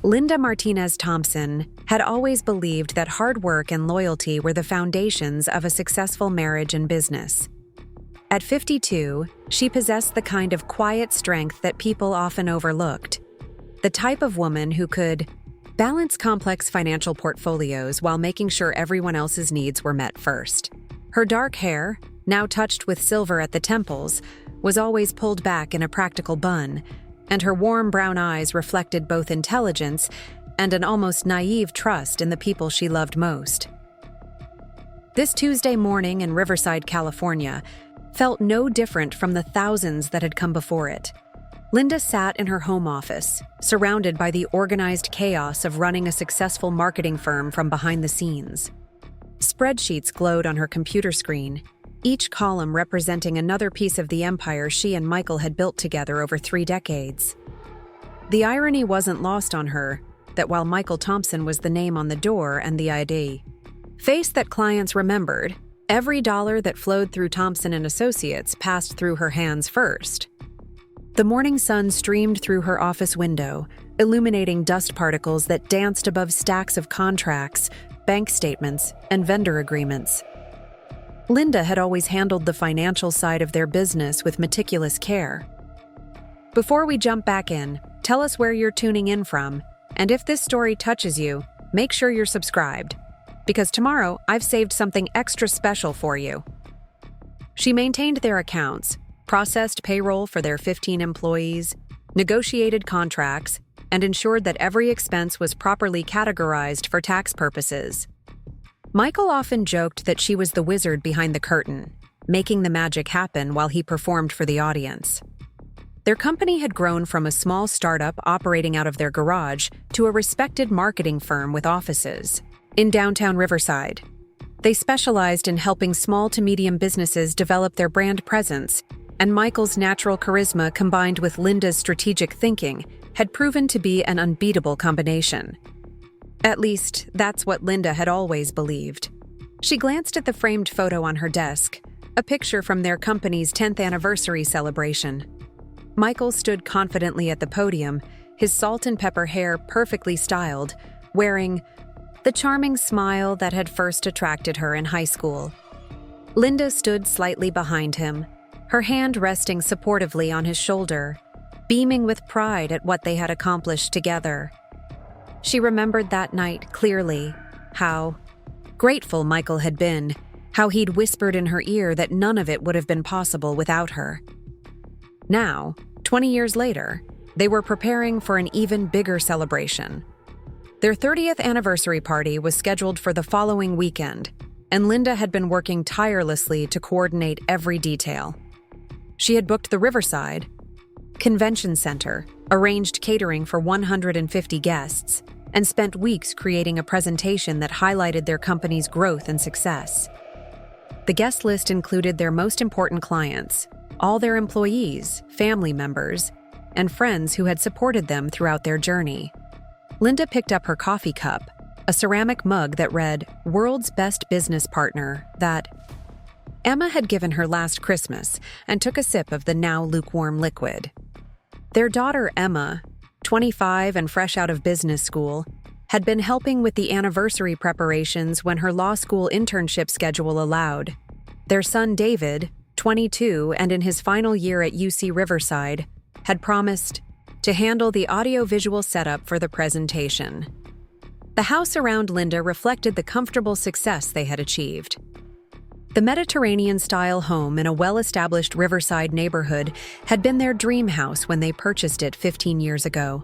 Linda Martinez Thompson had always believed that hard work and loyalty were the foundations of a successful marriage and business. At 52, she possessed the kind of quiet strength that people often overlooked. The type of woman who could balance complex financial portfolios while making sure everyone else's needs were met first. Her dark hair, now touched with silver at the temples, was always pulled back in a practical bun, and her warm brown eyes reflected both intelligence and an almost naive trust in the people she loved most. This Tuesday morning in Riverside, California, felt no different from the thousands that had come before it. Linda sat in her home office, surrounded by the organized chaos of running a successful marketing firm from behind the scenes. Spreadsheets glowed on her computer screen, each column representing another piece of the empire she and Michael had built together over 3 decades. The irony wasn't lost on her that while Michael Thompson was the name on the door and the ID face that clients remembered, every dollar that flowed through Thompson Associates passed through her hands first. The morning sun streamed through her office window, illuminating dust particles that danced above stacks of contracts, bank statements, and vendor agreements. Linda had always handled the financial side of their business with meticulous care. Before we jump back in, tell us where you're tuning in from, and if this story touches you, make sure you're subscribed, because tomorrow I've saved something extra special for you. She maintained their accounts, processed payroll for their 15 employees, negotiated contracts, and ensured that every expense was properly categorized for tax purposes. Michael often joked that she was the wizard behind the curtain, making the magic happen while he performed for the audience. Their company had grown from a small startup operating out of their garage to a respected marketing firm with offices in downtown Riverside. They specialized in helping small to medium businesses develop their brand presence, and Michael's natural charisma combined with Linda's strategic thinking had proven to be an unbeatable combination. At least, that's what Linda had always believed. She glanced at the framed photo on her desk, a picture from their company's 10th anniversary celebration. Michael stood confidently at the podium, his salt and pepper hair perfectly styled, wearing the charming smile that had first attracted her in high school. Linda stood slightly behind him, her hand resting supportively on his shoulder, beaming with pride at what they had accomplished together. She remembered that night clearly, how grateful Michael had been, how he'd whispered in her ear that none of it would have been possible without her. Now, 20 years later, they were preparing for an even bigger celebration. Their 30th anniversary party was scheduled for the following weekend, and Linda had been working tirelessly to coordinate every detail. She had booked the Riverside Convention Center, arranged catering for 150 guests, and spent weeks creating a presentation that highlighted their company's growth and success. The guest list included their most important clients, all their employees, family members, and friends who had supported them throughout their journey. Linda picked up her coffee cup, a ceramic mug that read, "World's Best Business Partner," that Emma had given her last Christmas, and took a sip of the now lukewarm liquid. Their daughter Emma, 25 and fresh out of business school, had been helping with the anniversary preparations when her law school internship schedule allowed. Their son David, 22 and in his final year at UC Riverside, had promised to handle the audio-visual setup for the presentation. The house around Linda reflected the comfortable success they had achieved. The Mediterranean-style home in a well-established Riverside neighborhood had been their dream house when they purchased it 15 years ago.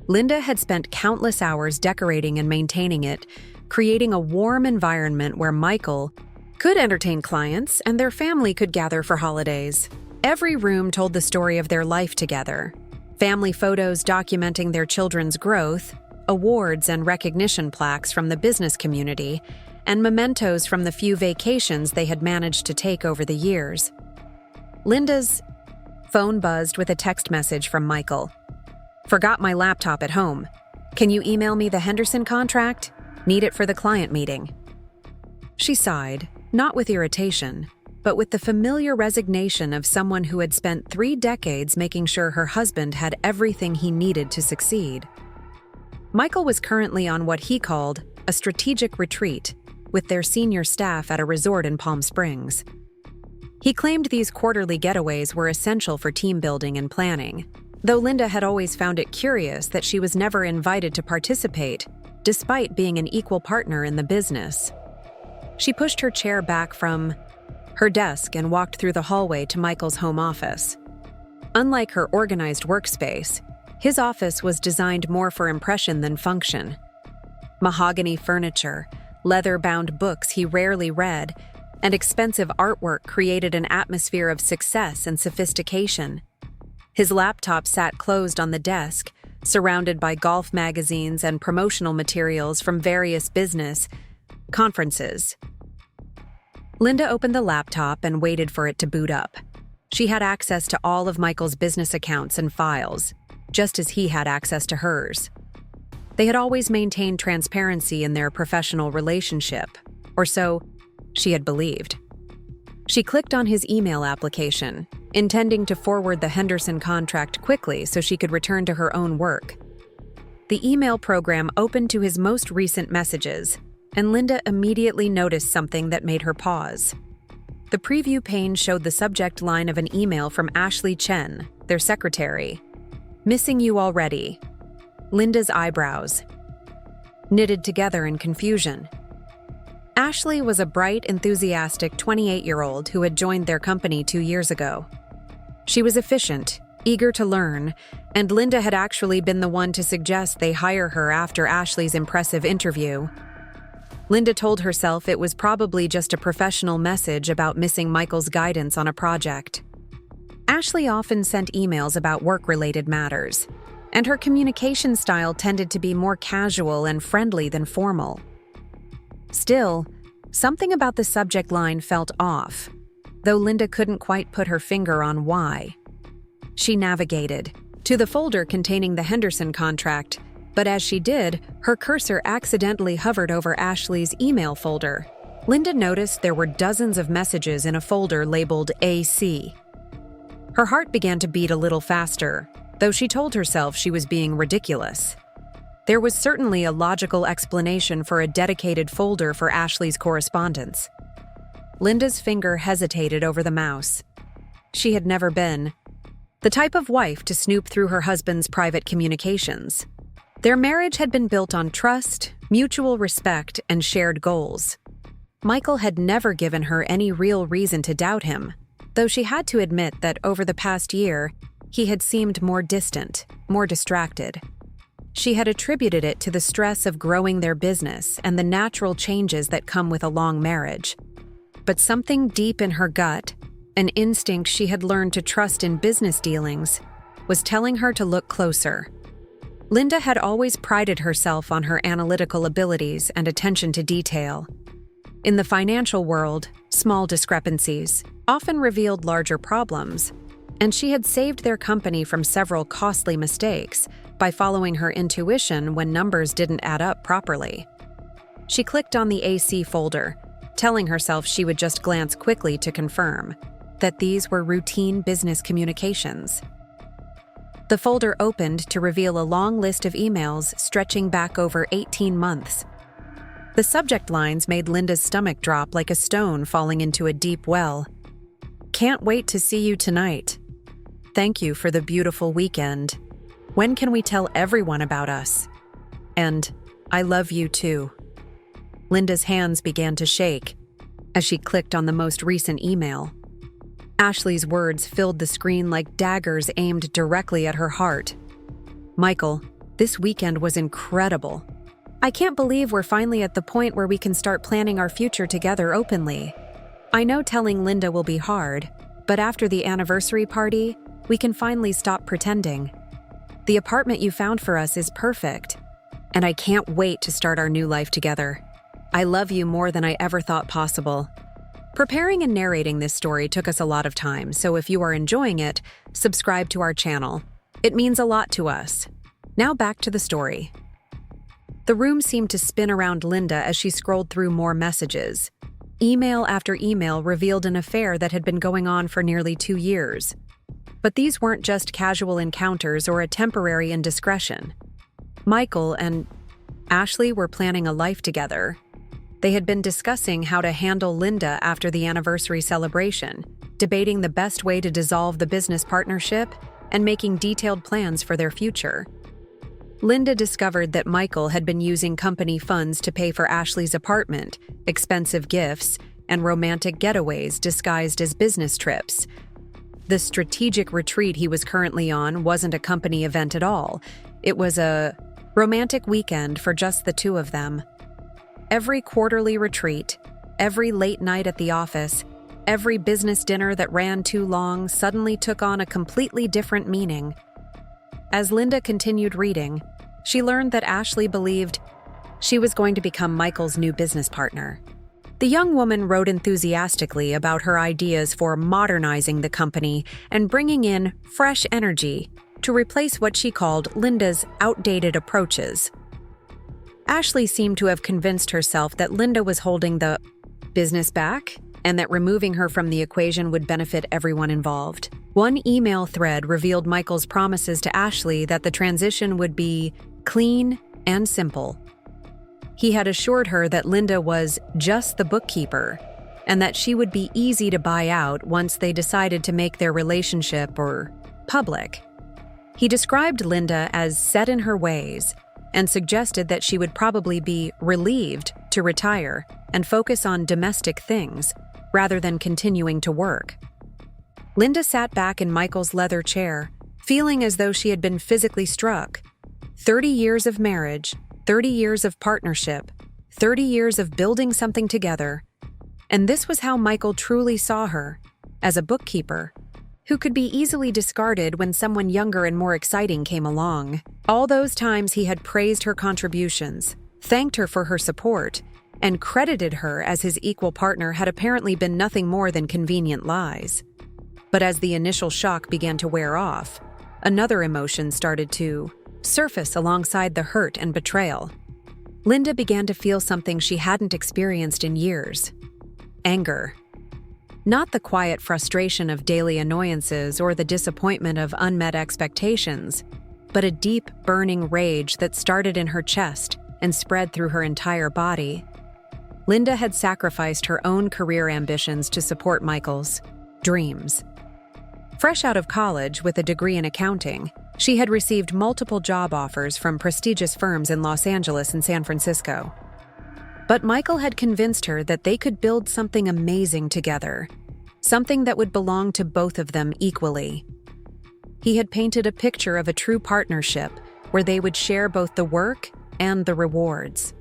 Linda had spent countless hours decorating and maintaining it, creating a warm environment where Michael could entertain clients and their family could gather for holidays. Every room told the story of their life together. Family photos documenting their children's growth, awards and recognition plaques from the business community, and mementos from the few vacations they had managed to take over the years. Linda's phone buzzed with a text message from Michael. "Forgot my laptop at home. Can you email me the Henderson contract? Need it for the client meeting." She sighed, not with irritation, but with the familiar resignation of someone who had spent 3 decades making sure her husband had everything he needed to succeed. Michael was currently on what he called a strategic retreat with their senior staff at a resort in Palm Springs. He claimed these quarterly getaways were essential for team building and planning, though Linda had always found it curious that she was never invited to participate, despite being an equal partner in the business. She pushed her chair back from her desk and walked through the hallway to Michael's home office. Unlike her organized workspace, his office was designed more for impression than function. Mahogany furniture, leather-bound books he rarely read, and expensive artwork created an atmosphere of success and sophistication. His laptop sat closed on the desk, surrounded by golf magazines and promotional materials from various business conferences. Linda opened the laptop and waited for it to boot up. She had access to all of Michael's business accounts and files, just as he had access to hers. They had always maintained transparency in their professional relationship, or so she had believed. She clicked on his email application, intending to forward the Henderson contract quickly so she could return to her own work. The email program opened to his most recent messages, and Linda immediately noticed something that made her pause. The preview pane showed the subject line of an email from Ashley Chen, their secretary. "Missing you already." Linda's eyebrows knitted together in confusion. Ashley was a bright, enthusiastic 28-year-old who had joined their company 2 years ago. She was efficient, eager to learn, and Linda had actually been the one to suggest they hire her after Ashley's impressive interview. Linda told herself it was probably just a professional message about missing Michael's guidance on a project. Ashley often sent emails about work-related matters, and her communication style tended to be more casual and friendly than formal. Still, something about the subject line felt off, though Linda couldn't quite put her finger on why. She navigated to the folder containing the Henderson contract, but as she did, her cursor accidentally hovered over Ashley's email folder. Linda noticed there were dozens of messages in a folder labeled AC. Her heart began to beat a little faster, though she told herself she was being ridiculous. There was certainly a logical explanation for a dedicated folder for Ashley's correspondence. Linda's finger hesitated over the mouse. She had never been the type of wife to snoop through her husband's private communications. Their marriage had been built on trust, mutual respect, and shared goals. Michael had never given her any real reason to doubt him, though she had to admit that over the past year, he had seemed more distant, more distracted. She had attributed it to the stress of growing their business and the natural changes that come with a long marriage. But something deep in her gut, an instinct she had learned to trust in business dealings, was telling her to look closer. Linda had always prided herself on her analytical abilities and attention to detail. In the financial world, small discrepancies often revealed larger problems, and she had saved their company from several costly mistakes by following her intuition when numbers didn't add up properly. She clicked on the AC folder, telling herself she would just glance quickly to confirm that these were routine business communications. The folder opened to reveal a long list of emails stretching back over 18 months. The subject lines made Linda's stomach drop like a stone falling into a deep well. "Can't wait to see you tonight. Thank you for the beautiful weekend. When can we tell everyone about us? And I love you too." Linda's hands began to shake as she clicked on the most recent email. Ashley's words filled the screen like daggers aimed directly at her heart. "Michael, this weekend was incredible. I can't believe we're finally at the point where we can start planning our future together openly. I know telling Linda will be hard, but after the anniversary party, we can finally stop pretending. The apartment you found for us is perfect, and I can't wait to start our new life together. I love you more than I ever thought possible." Preparing and narrating this story took us a lot of time, so if you are enjoying it, subscribe to our channel. It means a lot to us. Now back to the story. The room seemed to spin around Linda as she scrolled through more messages. Email after email revealed an affair that had been going on for nearly 2 years. But these weren't just casual encounters or a temporary indiscretion. Michael and Ashley were planning a life together. They had been discussing how to handle Linda after the anniversary celebration, debating the best way to dissolve the business partnership, and making detailed plans for their future. Linda discovered that Michael had been using company funds to pay for Ashley's apartment, expensive gifts, and romantic getaways disguised as business trips. The strategic retreat he was currently on wasn't a company event at all. It was a romantic weekend for just the two of them. Every quarterly retreat, every late night at the office, every business dinner that ran too long suddenly took on a completely different meaning. As Linda continued reading, she learned that Ashley believed she was going to become Michael's new business partner. The young woman wrote enthusiastically about her ideas for modernizing the company and bringing in fresh energy to replace what she called Linda's outdated approaches. Ashley seemed to have convinced herself that Linda was holding the business back and that removing her from the equation would benefit everyone involved. One email thread revealed Michael's promises to Ashley that the transition would be clean and simple. He had assured her that Linda was just the bookkeeper and that she would be easy to buy out once they decided to make their relationship public. He described Linda as set in her ways and suggested that she would probably be relieved to retire and focus on domestic things rather than continuing to work. Linda sat back in Michael's leather chair, feeling as though she had been physically struck. 30 years of marriage, 30 years of partnership, 30 years of building something together. And this was how Michael truly saw her, as a bookkeeper, who could be easily discarded when someone younger and more exciting came along. All those times he had praised her contributions, thanked her for her support, and credited her as his equal partner had apparently been nothing more than convenient lies. But as the initial shock began to wear off, another emotion started to surface alongside the hurt and betrayal. Linda began to feel something she hadn't experienced in years: anger. Not the quiet frustration of daily annoyances or the disappointment of unmet expectations, but a deep, burning rage that started in her chest and spread through her entire body. Linda had sacrificed her own career ambitions to support Michael's dreams. Fresh out of college with a degree in accounting, she had received multiple job offers from prestigious firms in Los Angeles and San Francisco. But Michael had convinced her that they could build something amazing together, something that would belong to both of them equally. He had painted a picture of a true partnership where they would share both the work and the rewards.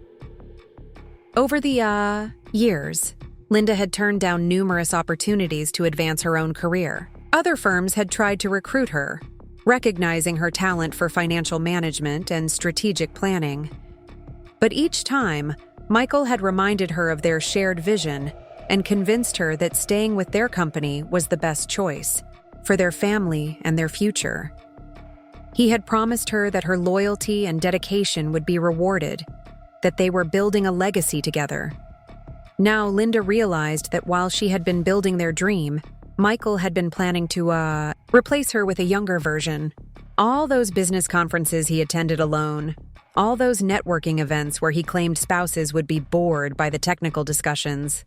Over the years, Linda had turned down numerous opportunities to advance her own career. Other firms had tried to recruit her, recognizing her talent for financial management and strategic planning. But each time, Michael had reminded her of their shared vision and convinced her that staying with their company was the best choice for their family and their future. He had promised her that her loyalty and dedication would be rewarded, that they were building a legacy together. Now, Linda realized that while she had been building their dream, Michael had been planning to, replace her with a younger version. All those business conferences he attended alone, all those networking events where he claimed spouses would be bored by the technical discussions,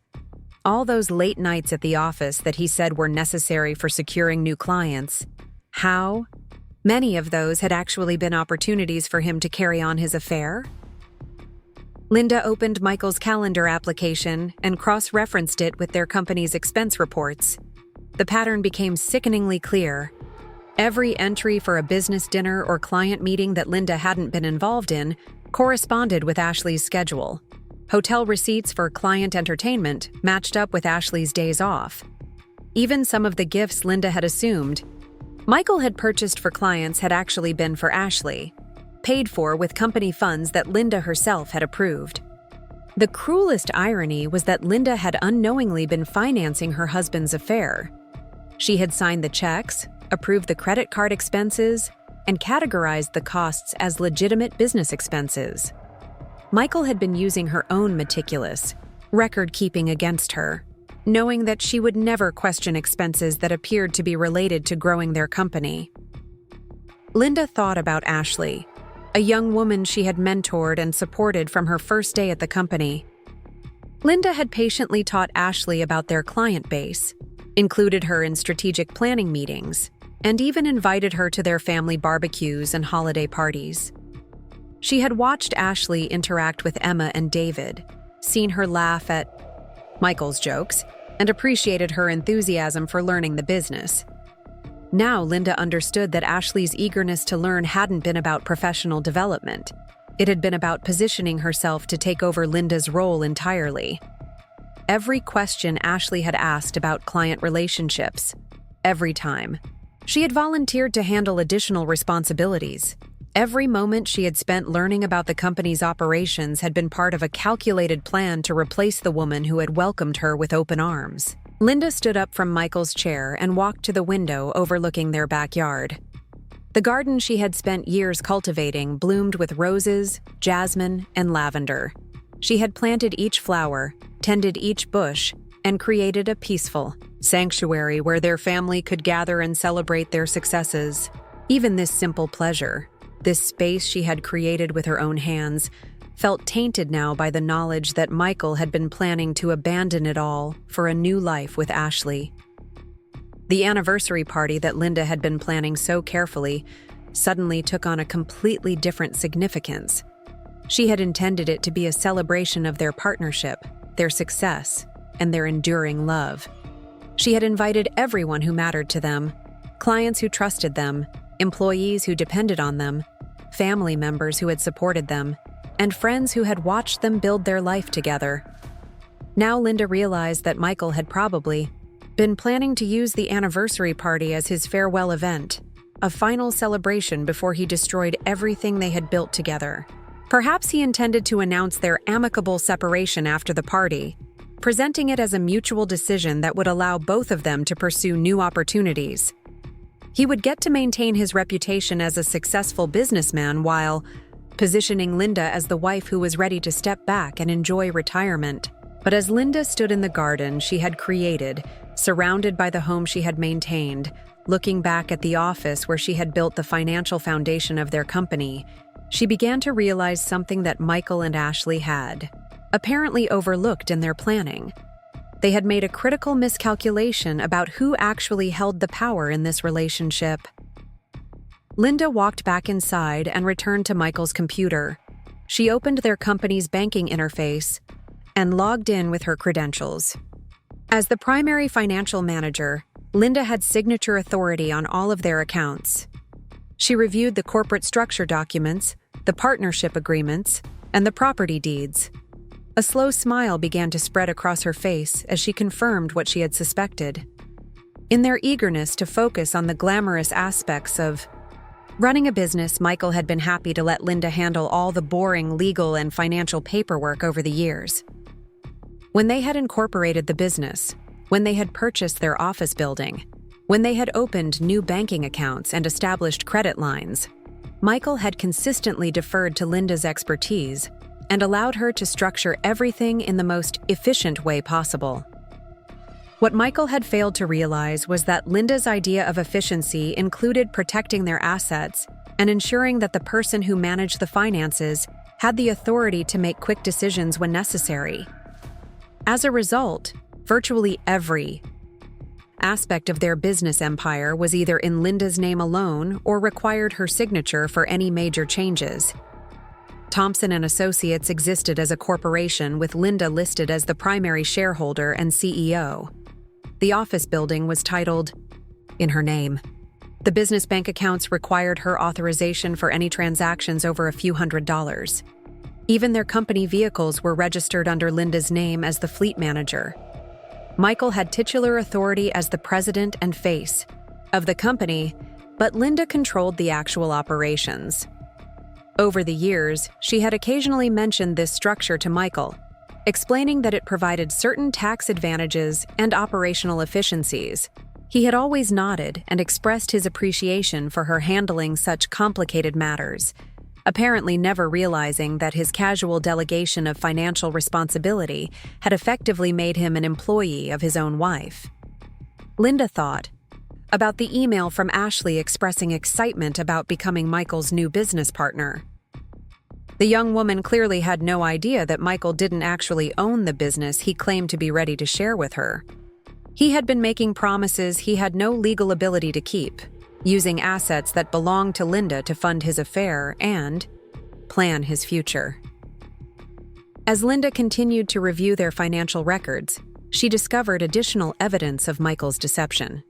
all those late nights at the office that he said were necessary for securing new clients. How many of those had actually been opportunities for him to carry on his affair? Linda opened Michael's calendar application and cross-referenced it with their company's expense reports. The pattern became sickeningly clear. Every entry for a business dinner or client meeting that Linda hadn't been involved in corresponded with Ashley's schedule. Hotel receipts for client entertainment matched up with Ashley's days off. Even some of the gifts Linda had assumed Michael had purchased for clients had actually been for Ashley, paid for with company funds that Linda herself had approved. The cruelest irony was that Linda had unknowingly been financing her husband's affair. She had signed the checks, approved the credit card expenses, and categorized the costs as legitimate business expenses. Michael had been using her own meticulous record-keeping against her, knowing that she would never question expenses that appeared to be related to growing their company. Linda thought about Ashley, a young woman she had mentored and supported from her first day at the company. Linda had patiently taught Ashley about their client base, included her in strategic planning meetings, and even invited her to their family barbecues and holiday parties. She had watched Ashley interact with Emma and David, seen her laugh at Michael's jokes, and appreciated her enthusiasm for learning the business. Now Linda understood that Ashley's eagerness to learn hadn't been about professional development. It had been about positioning herself to take over Linda's role entirely. Every question Ashley had asked about client relationships, every time she had volunteered to handle additional responsibilities, every moment she had spent learning about the company's operations had been part of a calculated plan to replace the woman who had welcomed her with open arms. Linda stood up from Michael's chair and walked to the window overlooking their backyard. The garden she had spent years cultivating bloomed with roses, jasmine, and lavender. She had planted each flower, tended each bush, and created a peaceful sanctuary where their family could gather and celebrate their successes. Even this simple pleasure, this space she had created with her own hands, felt tainted now by the knowledge that Michael had been planning to abandon it all for a new life with Ashley. The anniversary party that Linda had been planning so carefully suddenly took on a completely different significance. She had intended it to be a celebration of their partnership, their success, and their enduring love. She had invited everyone who mattered to them, clients who trusted them, employees who depended on them, family members who had supported them, and friends who had watched them build their life together. Now Linda realized that Michael had probably been planning to use the anniversary party as his farewell event, a final celebration before he destroyed everything they had built together. Perhaps he intended to announce their amicable separation after the party, presenting it as a mutual decision that would allow both of them to pursue new opportunities. He would get to maintain his reputation as a successful businessman while positioning Linda as the wife who was ready to step back and enjoy retirement. But as Linda stood in the garden she had created, surrounded by the home she had maintained, looking back at the office where she had built the financial foundation of their company, she began to realize something that Michael and Ashley had apparently overlooked in their planning. They had made a critical miscalculation about who actually held the power in this relationship. Linda walked back inside and returned to Michael's computer. She opened their company's banking interface and logged in with her credentials. As the primary financial manager, Linda had signature authority on all of their accounts. She reviewed the corporate structure documents, the partnership agreements, and the property deeds. A slow smile began to spread across her face as she confirmed what she had suspected. In their eagerness to focus on the glamorous aspects of running a business, Michael had been happy to let Linda handle all the boring legal and financial paperwork over the years. When they had incorporated the business, when they had purchased their office building, when they had opened new banking accounts and established credit lines, Michael had consistently deferred to Linda's expertise and allowed her to structure everything in the most efficient way possible. What Michael had failed to realize was that Linda's idea of efficiency included protecting their assets and ensuring that the person who managed the finances had the authority to make quick decisions when necessary. As a result, virtually every aspect of their business empire was either in Linda's name alone or required her signature for any major changes. Thompson Associates existed as a corporation with Linda listed as the primary shareholder and CEO. The office building was titled in her name. The business bank accounts required her authorization for any transactions over a few $100s. Even their company vehicles were registered under Linda's name as the fleet manager. Michael had titular authority as the president and face of the company, but Linda controlled the actual operations. Over the years, she had occasionally mentioned this structure to Michael, explaining that it provided certain tax advantages and operational efficiencies. He had always nodded and expressed his appreciation for her handling such complicated matters, apparently never realizing that his casual delegation of financial responsibility had effectively made him an employee of his own wife. Linda thought about the email from Ashley expressing excitement about becoming Michael's new business partner. The young woman clearly had no idea that Michael didn't actually own the business he claimed to be ready to share with her. He had been making promises he had no legal ability to keep, using assets that belonged to Linda to fund his affair and plan his future. As Linda continued to review their financial records, she discovered additional evidence of Michael's deception.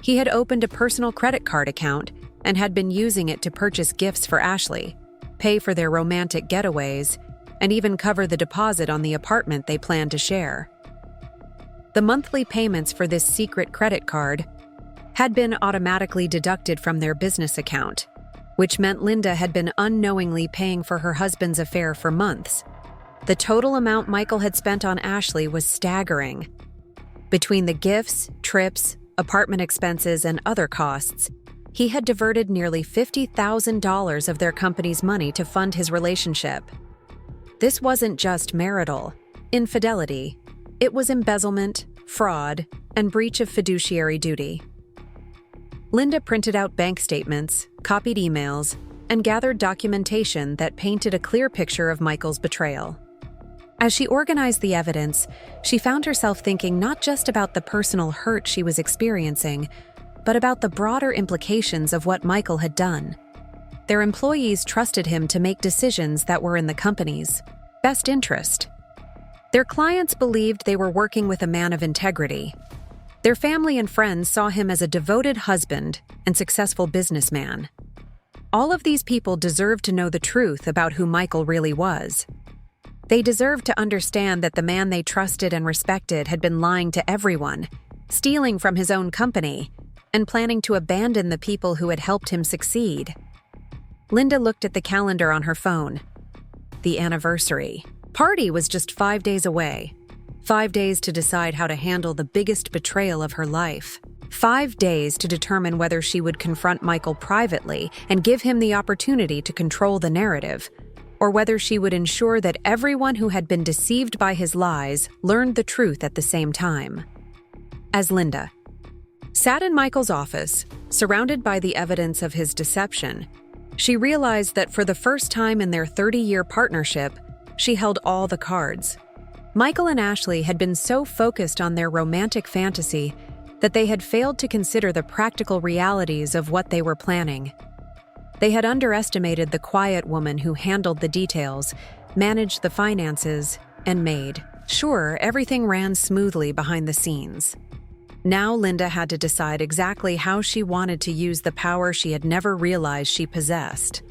He had opened a personal credit card account and had been using it to purchase gifts for Ashley, pay for their romantic getaways, and even cover the deposit on the apartment they planned to share. The monthly payments for this secret credit card had been automatically deducted from their business account, which meant Linda had been unknowingly paying for her husband's affair for months. The total amount Michael had spent on Ashley was staggering. Between the gifts, trips, apartment expenses, and other costs, he had diverted nearly $50,000 of their company's money to fund his relationship. This wasn't just marital infidelity. It was embezzlement, fraud, and breach of fiduciary duty. Linda printed out bank statements, copied emails, and gathered documentation that painted a clear picture of Michael's betrayal. As she organized the evidence, she found herself thinking not just about the personal hurt she was experiencing, but about the broader implications of what Michael had done. Their employees trusted him to make decisions that were in the company's best interest. Their clients believed they were working with a man of integrity. Their family and friends saw him as a devoted husband and successful businessman. All of these people deserved to know the truth about who Michael really was. They deserved to understand that the man they trusted and respected had been lying to everyone, stealing from his own company, and planning to abandon the people who had helped him succeed. Linda looked at the calendar on her phone. The anniversary party was just 5 days away. 5 days to decide how to handle the biggest betrayal of her life. 5 days to determine whether she would confront Michael privately and give him the opportunity to control the narrative, or whether she would ensure that everyone who had been deceived by his lies learned the truth at the same time. As Linda sat in Michael's office, surrounded by the evidence of his deception, she realized that for the first time in their 30-year partnership, she held all the cards. Michael and Ashley had been so focused on their romantic fantasy that they had failed to consider the practical realities of what they were planning. They had underestimated the quiet woman who handled the details, managed the finances, and made sure everything ran smoothly behind the scenes. Now Linda had to decide exactly how she wanted to use the power she had never realized she possessed.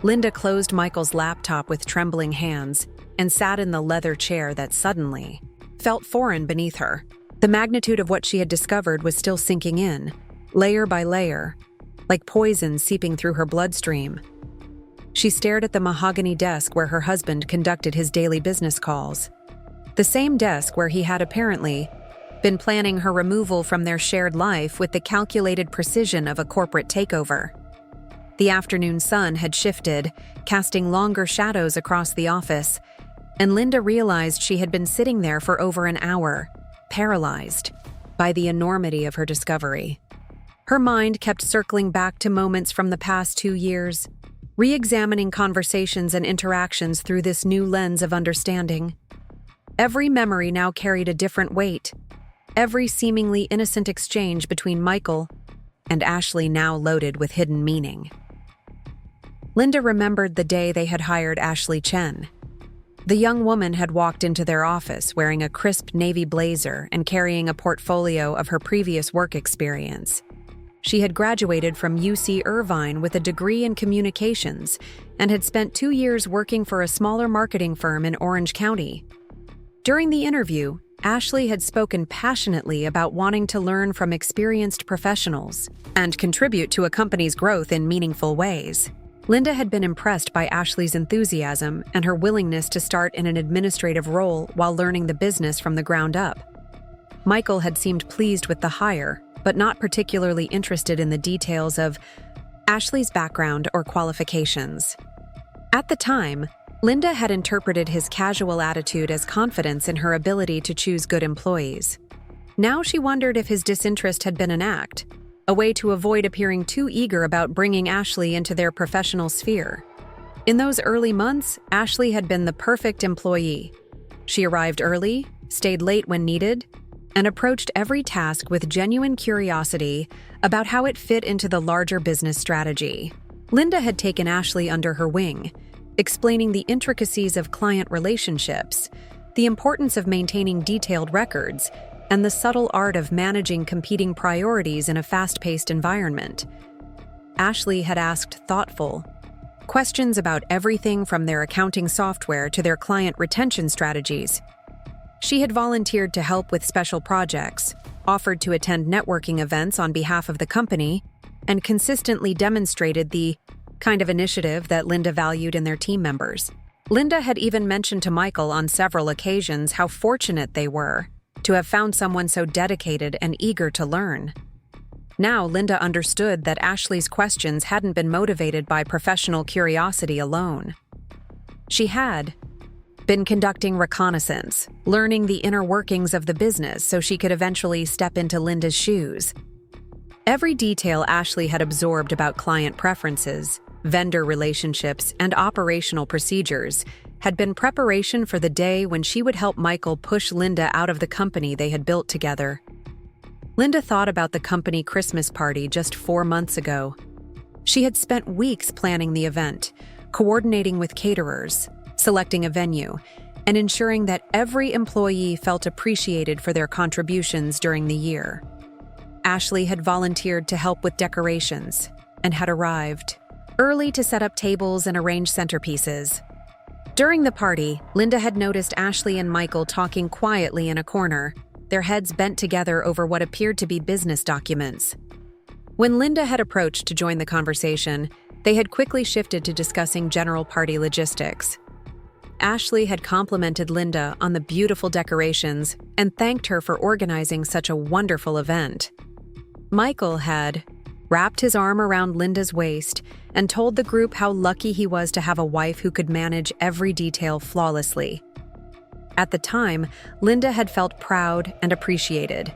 Linda closed Michael's laptop with trembling hands and sat in the leather chair that suddenly felt foreign beneath her. The magnitude of what she had discovered was still sinking in, layer by layer, like poison seeping through her bloodstream. She stared at the mahogany desk where her husband conducted his daily business calls. The same desk where he had apparently been planning her removal from their shared life with the calculated precision of a corporate takeover. The afternoon sun had shifted, casting longer shadows across the office, and Linda realized she had been sitting there for over an hour, paralyzed by the enormity of her discovery. Her mind kept circling back to moments from the past 2 years, re-examining conversations and interactions through this new lens of understanding. Every memory now carried a different weight. Every seemingly innocent exchange between Michael and Ashley now loaded with hidden meaning. Linda remembered the day they had hired Ashley Chen. The young woman had walked into their office wearing a crisp navy blazer and carrying a portfolio of her previous work experience. She had graduated from UC Irvine with a degree in communications and had spent 2 years working for a smaller marketing firm in Orange County. During the interview, Ashley had spoken passionately about wanting to learn from experienced professionals and contribute to a company's growth in meaningful ways. Linda had been impressed by Ashley's enthusiasm and her willingness to start in an administrative role while learning the business from the ground up. Michael had seemed pleased with the hire, but not particularly interested in the details of Ashley's background or qualifications. At the time, Linda had interpreted his casual attitude as confidence in her ability to choose good employees. Now she wondered if his disinterest had been an act, a way to avoid appearing too eager about bringing Ashley into their professional sphere. In those early months, Ashley had been the perfect employee. She arrived early, stayed late when needed, and approached every task with genuine curiosity about how it fit into the larger business strategy. Linda had taken Ashley under her wing, explaining the intricacies of client relationships, the importance of maintaining detailed records, and the subtle art of managing competing priorities in a fast-paced environment. Ashley had asked thoughtful questions about everything from their accounting software to their client retention strategies. She had volunteered to help with special projects, offered to attend networking events on behalf of the company, and consistently demonstrated the kind of initiative that Linda valued in their team members. Linda had even mentioned to Michael on several occasions how fortunate they were to have found someone so dedicated and eager to learn. Now, Linda understood that Ashley's questions hadn't been motivated by professional curiosity alone. She had been conducting reconnaissance, learning the inner workings of the business so she could eventually step into Linda's shoes. Every detail Ashley had absorbed about client preferences, vendor relationships, and operational procedures had been preparation for the day when she would help Michael push Linda out of the company they had built together. Linda thought about the company Christmas party just 4 months ago. She had spent weeks planning the event, coordinating with caterers, selecting a venue, and ensuring that every employee felt appreciated for their contributions during the year. Ashley had volunteered to help with decorations and had arrived early to set up tables and arrange centerpieces. During the party, Linda had noticed Ashley and Michael talking quietly in a corner, their heads bent together over what appeared to be business documents. When Linda had approached to join the conversation, they had quickly shifted to discussing general party logistics. Ashley had complimented Linda on the beautiful decorations and thanked her for organizing such a wonderful event. Michael had wrapped his arm around Linda's waist and told the group how lucky he was to have a wife who could manage every detail flawlessly. At the time, Linda had felt proud and appreciated.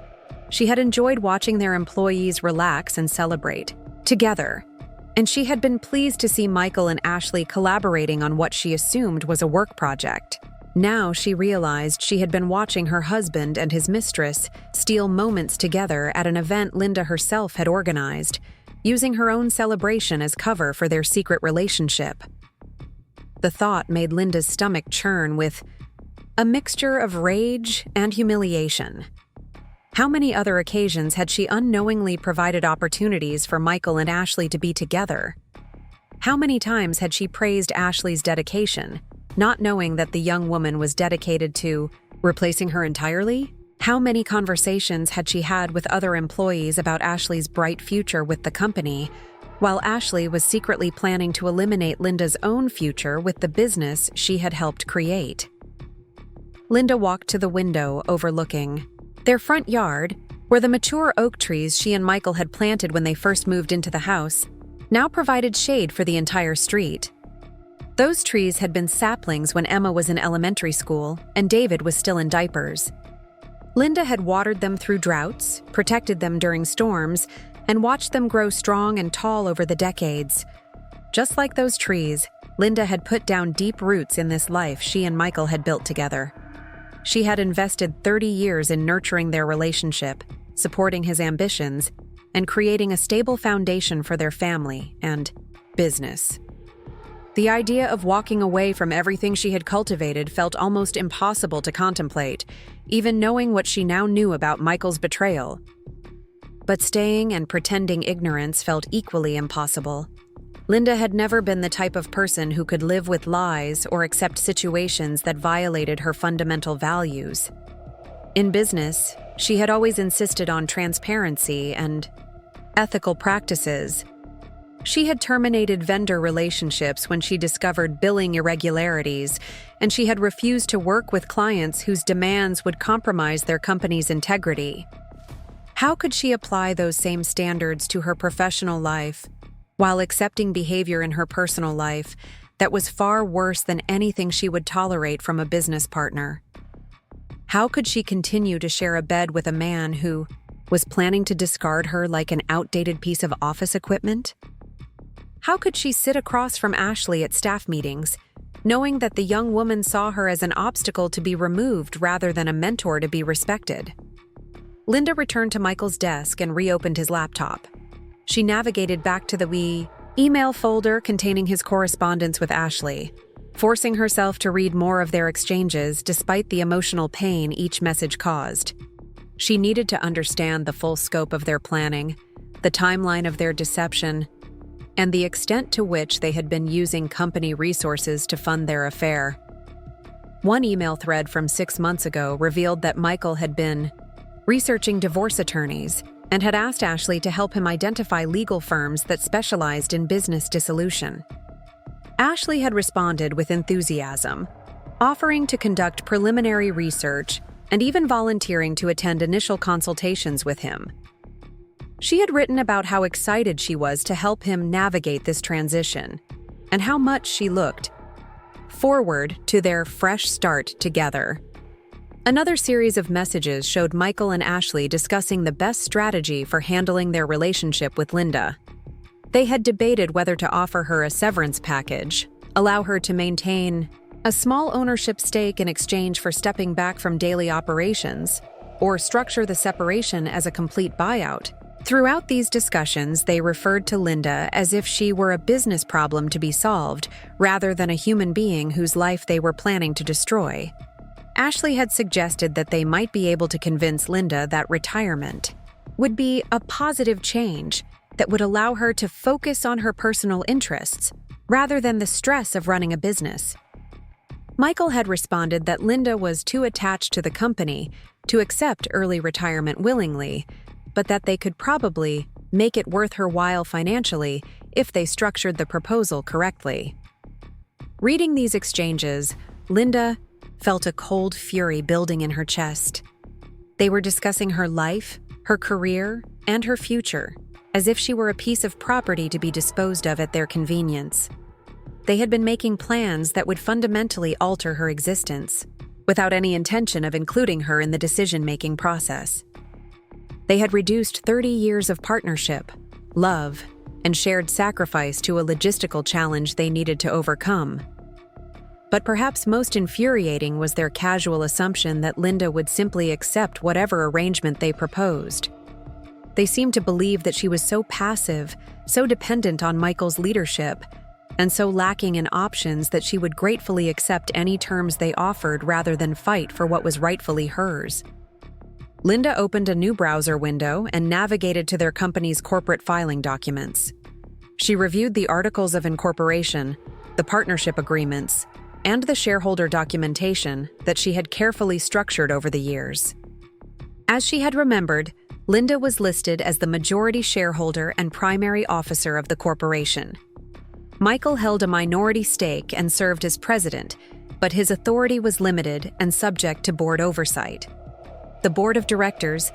She had enjoyed watching their employees relax and celebrate together, and she had been pleased to see Michael and Ashley collaborating on what she assumed was a work project. Now she realized she had been watching her husband and his mistress steal moments together at an event Linda herself had organized, using her own celebration as cover for their secret relationship. The thought made Linda's stomach churn with a mixture of rage and humiliation. How many other occasions had she unknowingly provided opportunities for Michael and Ashley to be together? How many times had she praised Ashley's dedication, not knowing that the young woman was dedicated to replacing her entirely? How many conversations had she had with other employees about Ashley's bright future with the company, while Ashley was secretly planning to eliminate Linda's own future with the business she had helped create? Linda walked to the window overlooking their front yard, where the mature oak trees she and Michael had planted when they first moved into the house now provided shade for the entire street. Those trees had been saplings when Emma was in elementary school and David was still in diapers. Linda had watered them through droughts, protected them during storms, and watched them grow strong and tall over the decades. Just like those trees, Linda had put down deep roots in this life she and Michael had built together. She had invested 30 years in nurturing their relationship, supporting his ambitions, and creating a stable foundation for their family and business. The idea of walking away from everything she had cultivated felt almost impossible to contemplate, even knowing what she now knew about Michael's betrayal. But staying and pretending ignorance felt equally impossible. Linda had never been the type of person who could live with lies or accept situations that violated her fundamental values. In business, she had always insisted on transparency and ethical practices. She had terminated vendor relationships when she discovered billing irregularities, and she had refused to work with clients whose demands would compromise their company's integrity. How could she apply those same standards to her professional life, while accepting behavior in her personal life that was far worse than anything she would tolerate from a business partner? How could she continue to share a bed with a man who was planning to discard her like an outdated piece of office equipment? How could she sit across from Ashley at staff meetings, knowing that the young woman saw her as an obstacle to be removed rather than a mentor to be respected? Linda returned to Michael's desk and reopened his laptop. She navigated back to the email folder containing his correspondence with Ashley, forcing herself to read more of their exchanges despite the emotional pain each message caused. She needed to understand the full scope of their planning, the timeline of their deception, and the extent to which they had been using company resources to fund their affair. One email thread from 6 months ago revealed that Michael had been researching divorce attorneys and had asked Ashley to help him identify legal firms that specialized in business dissolution. Ashley had responded with enthusiasm, offering to conduct preliminary research and even volunteering to attend initial consultations with him. She had written about how excited she was to help him navigate this transition, and how much she looked forward to their fresh start together. Another series of messages showed Michael and Ashley discussing the best strategy for handling their relationship with Linda. They had debated whether to offer her a severance package, allow her to maintain a small ownership stake in exchange for stepping back from daily operations, or structure the separation as a complete buyout. Throughout these discussions, they referred to Linda as if she were a business problem to be solved, rather than a human being whose life they were planning to destroy. Ashley had suggested that they might be able to convince Linda that retirement would be a positive change that would allow her to focus on her personal interests, rather than the stress of running a business. Michael had responded that Linda was too attached to the company to accept early retirement willingly, but that they could probably make it worth her while financially if they structured the proposal correctly. Reading these exchanges, Linda felt a cold fury building in her chest. They were discussing her life, her career, and her future, as if she were a piece of property to be disposed of at their convenience. They had been making plans that would fundamentally alter her existence, without any intention of including her in the decision-making process. They had reduced 30 years of partnership, love, and shared sacrifice to a logistical challenge they needed to overcome. But perhaps most infuriating was their casual assumption that Linda would simply accept whatever arrangement they proposed. They seemed to believe that she was so passive, so dependent on Michael's leadership, and so lacking in options that she would gratefully accept any terms they offered rather than fight for what was rightfully hers. Linda opened a new browser window and navigated to their company's corporate filing documents. She reviewed the articles of incorporation, the partnership agreements, and the shareholder documentation that she had carefully structured over the years. As she had remembered, Linda was listed as the majority shareholder and primary officer of the corporation. Michael held a minority stake and served as president, but his authority was limited and subject to board oversight. The board of directors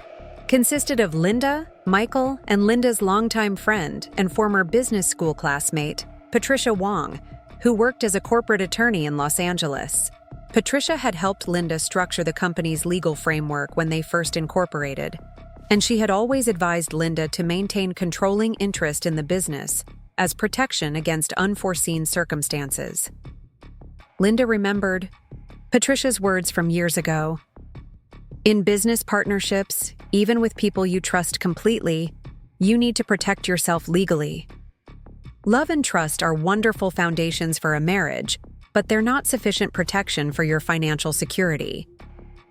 consisted of Linda, Michael, and Linda's longtime friend and former business school classmate, Patricia Wong, who worked as a corporate attorney in Los Angeles. Patricia had helped Linda structure the company's legal framework when they first incorporated, and she had always advised Linda to maintain controlling interest in the business as protection against unforeseen circumstances. Linda remembered Patricia's words from years ago. In business partnerships, even with people you trust completely, you need to protect yourself legally. Love and trust are wonderful foundations for a marriage, but they're not sufficient protection for your financial security.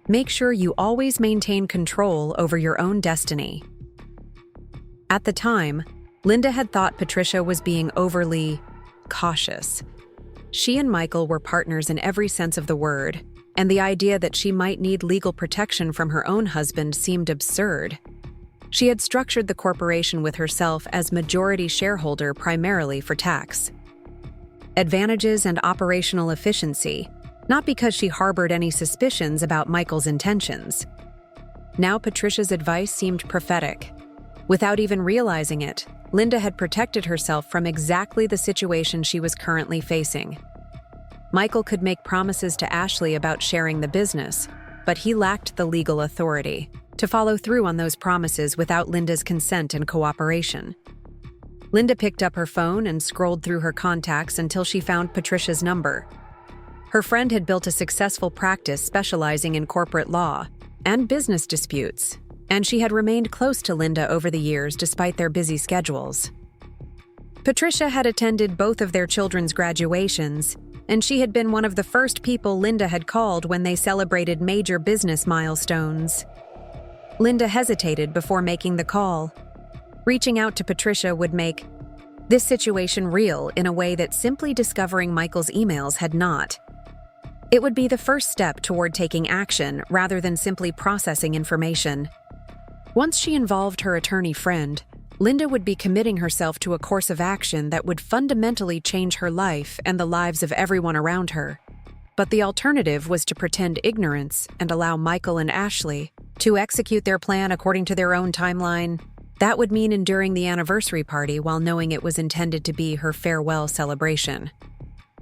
Make sure you always maintain control over your own destiny. At the time, Linda had thought Patricia was being overly cautious. She and Michael were partners in every sense of the word, and the idea that she might need legal protection from her own husband seemed absurd. She had structured the corporation with herself as majority shareholder primarily for tax advantages and operational efficiency, not because she harbored any suspicions about Michael's intentions. Now Patricia's advice seemed prophetic. Without even realizing it, Linda had protected herself from exactly the situation she was currently facing. Michael could make promises to Ashley about sharing the business, but he lacked the legal authority to follow through on those promises without Linda's consent and cooperation. Linda picked up her phone and scrolled through her contacts until she found Patricia's number. Her friend had built a successful practice specializing in corporate law and business disputes, and she had remained close to Linda over the years despite their busy schedules. Patricia had attended both of their children's graduations, and she had been one of the first people Linda had called when they celebrated major business milestones. Linda hesitated before making the call. Reaching out to Patricia would make this situation real in a way that simply discovering Michael's emails had not. It would be the first step toward taking action rather than simply processing information. Once she involved her attorney friend, Linda would be committing herself to a course of action that would fundamentally change her life and the lives of everyone around her. But the alternative was to pretend ignorance and allow Michael and Ashley to execute their plan according to their own timeline. That would mean enduring the anniversary party while knowing it was intended to be her farewell celebration.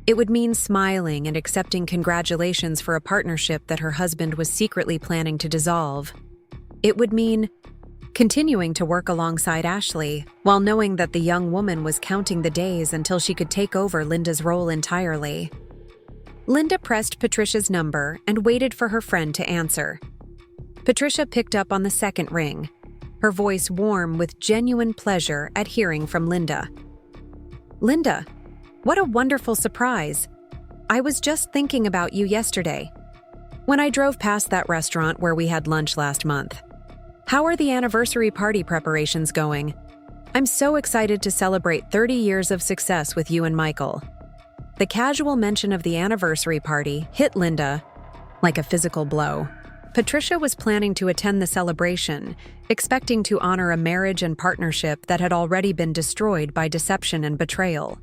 It would mean smiling and accepting congratulations for a partnership that her husband was secretly planning to dissolve. It would mean continuing to work alongside Ashley while knowing that the young woman was counting the days until she could take over Linda's role entirely. Linda pressed Patricia's number and waited for her friend to answer. Patricia picked up on the second ring, her voice warm with genuine pleasure at hearing from Linda. "Linda, what a wonderful surprise. I was just thinking about you yesterday, when I drove past that restaurant where we had lunch last month. How are the anniversary party preparations going? I'm so excited to celebrate 30 years of success with you and Michael." The casual mention of the anniversary party hit Linda like a physical blow. Patricia was planning to attend the celebration, expecting to honor a marriage and partnership that had already been destroyed by deception and betrayal.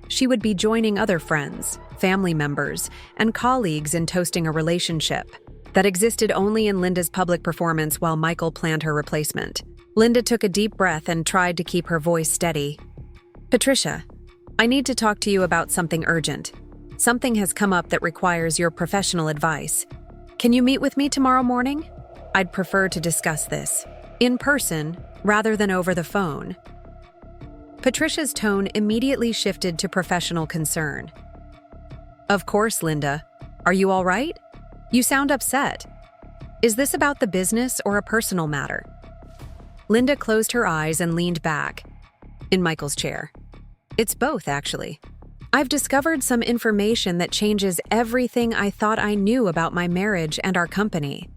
She would be joining other friends, family members, and colleagues in toasting a relationship that existed only in Linda's public performance while Michael planned her replacement. Linda took a deep breath and tried to keep her voice steady. "Patricia, I need to talk to you about something urgent. Something has come up that requires your professional advice. Can you meet with me tomorrow morning? I'd prefer to discuss this in person rather than over the phone." Patricia's tone immediately shifted to professional concern. "Of course, Linda. Are you all right? You sound upset. Is this about the business or a personal matter?" Linda closed her eyes and leaned back in Michael's chair. "It's both, actually. I've discovered some information that changes everything I thought I knew about my marriage and our company.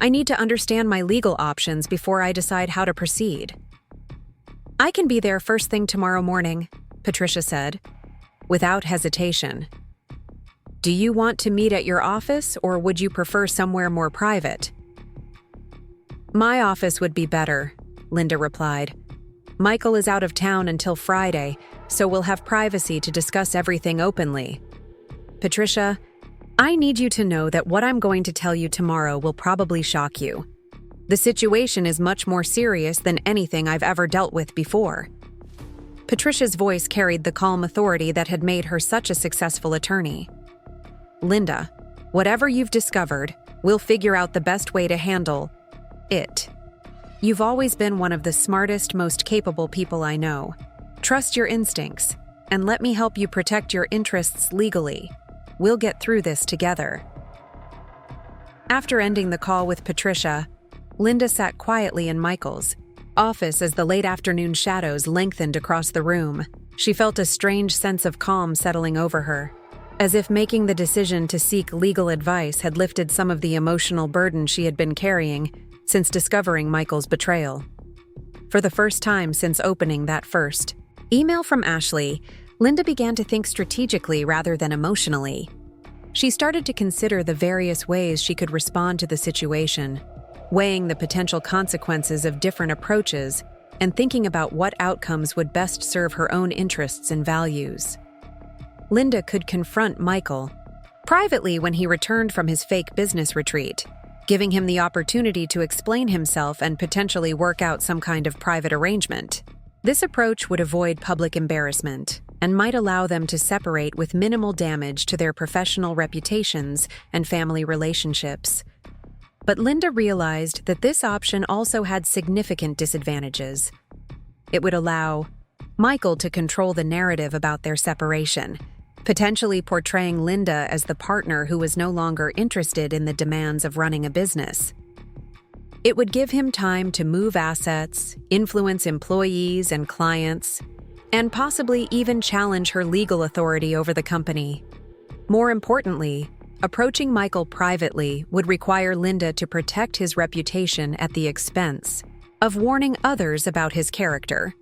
I need to understand my legal options before I decide how to proceed." "I can be there first thing tomorrow morning," Patricia said, without hesitation. "Do you want to meet at your office, or would you prefer somewhere more private?" "My office would be better," Linda replied. "Michael is out of town until Friday, so we'll have privacy to discuss everything openly. Patricia, I need you to know that what I'm going to tell you tomorrow will probably shock you. The situation is much more serious than anything I've ever dealt with before." Patricia's voice carried the calm authority that had made her such a successful attorney. "Linda, whatever you've discovered, we'll figure out the best way to handle it. You've always been one of the smartest, most capable people I know. Trust your instincts, and let me help you protect your interests legally. We'll get through this together." After ending the call with Patricia, Linda sat quietly in Michael's office as the late afternoon shadows lengthened across the room. She felt a strange sense of calm settling over her, as if making the decision to seek legal advice had lifted some of the emotional burden she had been carrying since discovering Michael's betrayal. For the first time since opening that first email from Ashley, Linda began to think strategically rather than emotionally. She started to consider the various ways she could respond to the situation, weighing the potential consequences of different approaches and thinking about what outcomes would best serve her own interests and values. Linda could confront Michael privately when he returned from his fake business retreat, giving him the opportunity to explain himself and potentially work out some kind of private arrangement. This approach would avoid public embarrassment and might allow them to separate with minimal damage to their professional reputations and family relationships. But Linda realized that this option also had significant disadvantages. It would allow Michael to control the narrative about their separation, potentially portraying Linda as the partner who was no longer interested in the demands of running a business. It would give him time to move assets, influence employees and clients, and possibly even challenge her legal authority over the company. More importantly, approaching Michael privately would require Linda to protect his reputation at the expense of warning others about his character.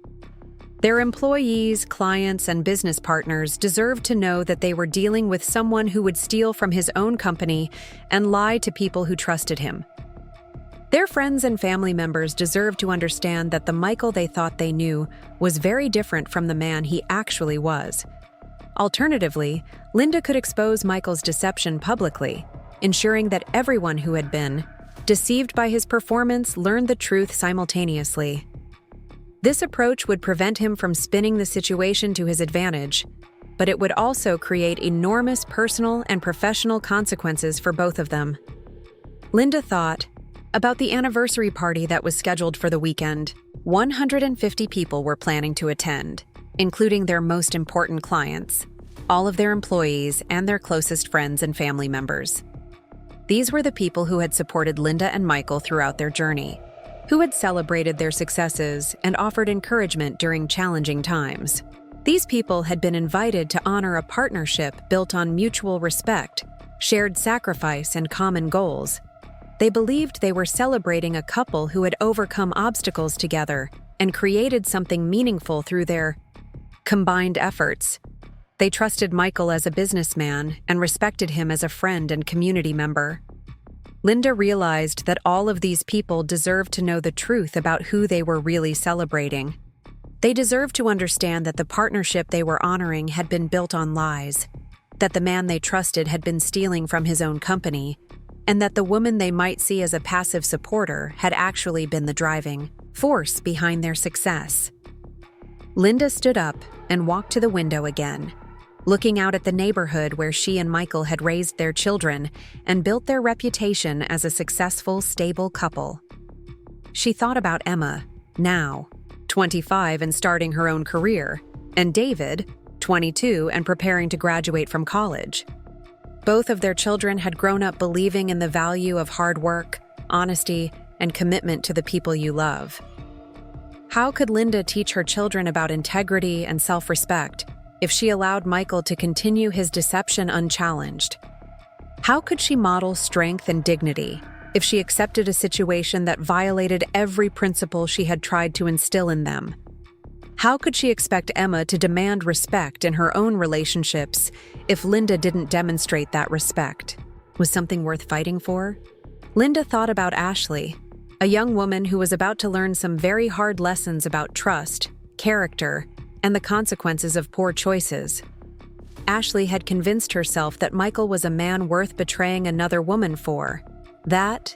Their employees, clients, and business partners deserved to know that they were dealing with someone who would steal from his own company and lie to people who trusted him. Their friends and family members deserved to understand that the Michael they thought they knew was very different from the man he actually was. Alternatively, Linda could expose Michael's deception publicly, ensuring that everyone who had been deceived by his performance learned the truth simultaneously. This approach would prevent him from spinning the situation to his advantage, but it would also create enormous personal and professional consequences for both of them. Linda thought about the anniversary party that was scheduled for the weekend. 150 people were planning to attend, including their most important clients, all of their employees, and their closest friends and family members. These were the people who had supported Linda and Michael throughout their journey, who had celebrated their successes and offered encouragement during challenging times. These people had been invited to honor a partnership built on mutual respect, shared sacrifice, and common goals. They believed they were celebrating a couple who had overcome obstacles together and created something meaningful through their combined efforts. They trusted Michael as a businessman and respected him as a friend and community member. Linda realized that all of these people deserved to know the truth about who they were really celebrating. They deserved to understand that the partnership they were honoring had been built on lies, that the man they trusted had been stealing from his own company, and that the woman they might see as a passive supporter had actually been the driving force behind their success. Linda stood up and walked to the window again, looking out at the neighborhood where she and Michael had raised their children and built their reputation as a successful, stable couple. She thought about Emma, now 25 and starting her own career, and David, 22 and preparing to graduate from college. Both of their children had grown up believing in the value of hard work, honesty, and commitment to the people you love. How could Linda teach her children about integrity and self-respect if she allowed Michael to continue his deception unchallenged? How could she model strength and dignity if she accepted a situation that violated every principle she had tried to instill in them? How could she expect Emma to demand respect in her own relationships if Linda didn't demonstrate that respect? Was something worth fighting for? Linda thought about Ashley, a young woman who was about to learn some very hard lessons about trust, character, and the consequences of poor choices. Ashley had convinced herself that Michael was a man worth betraying another woman for, that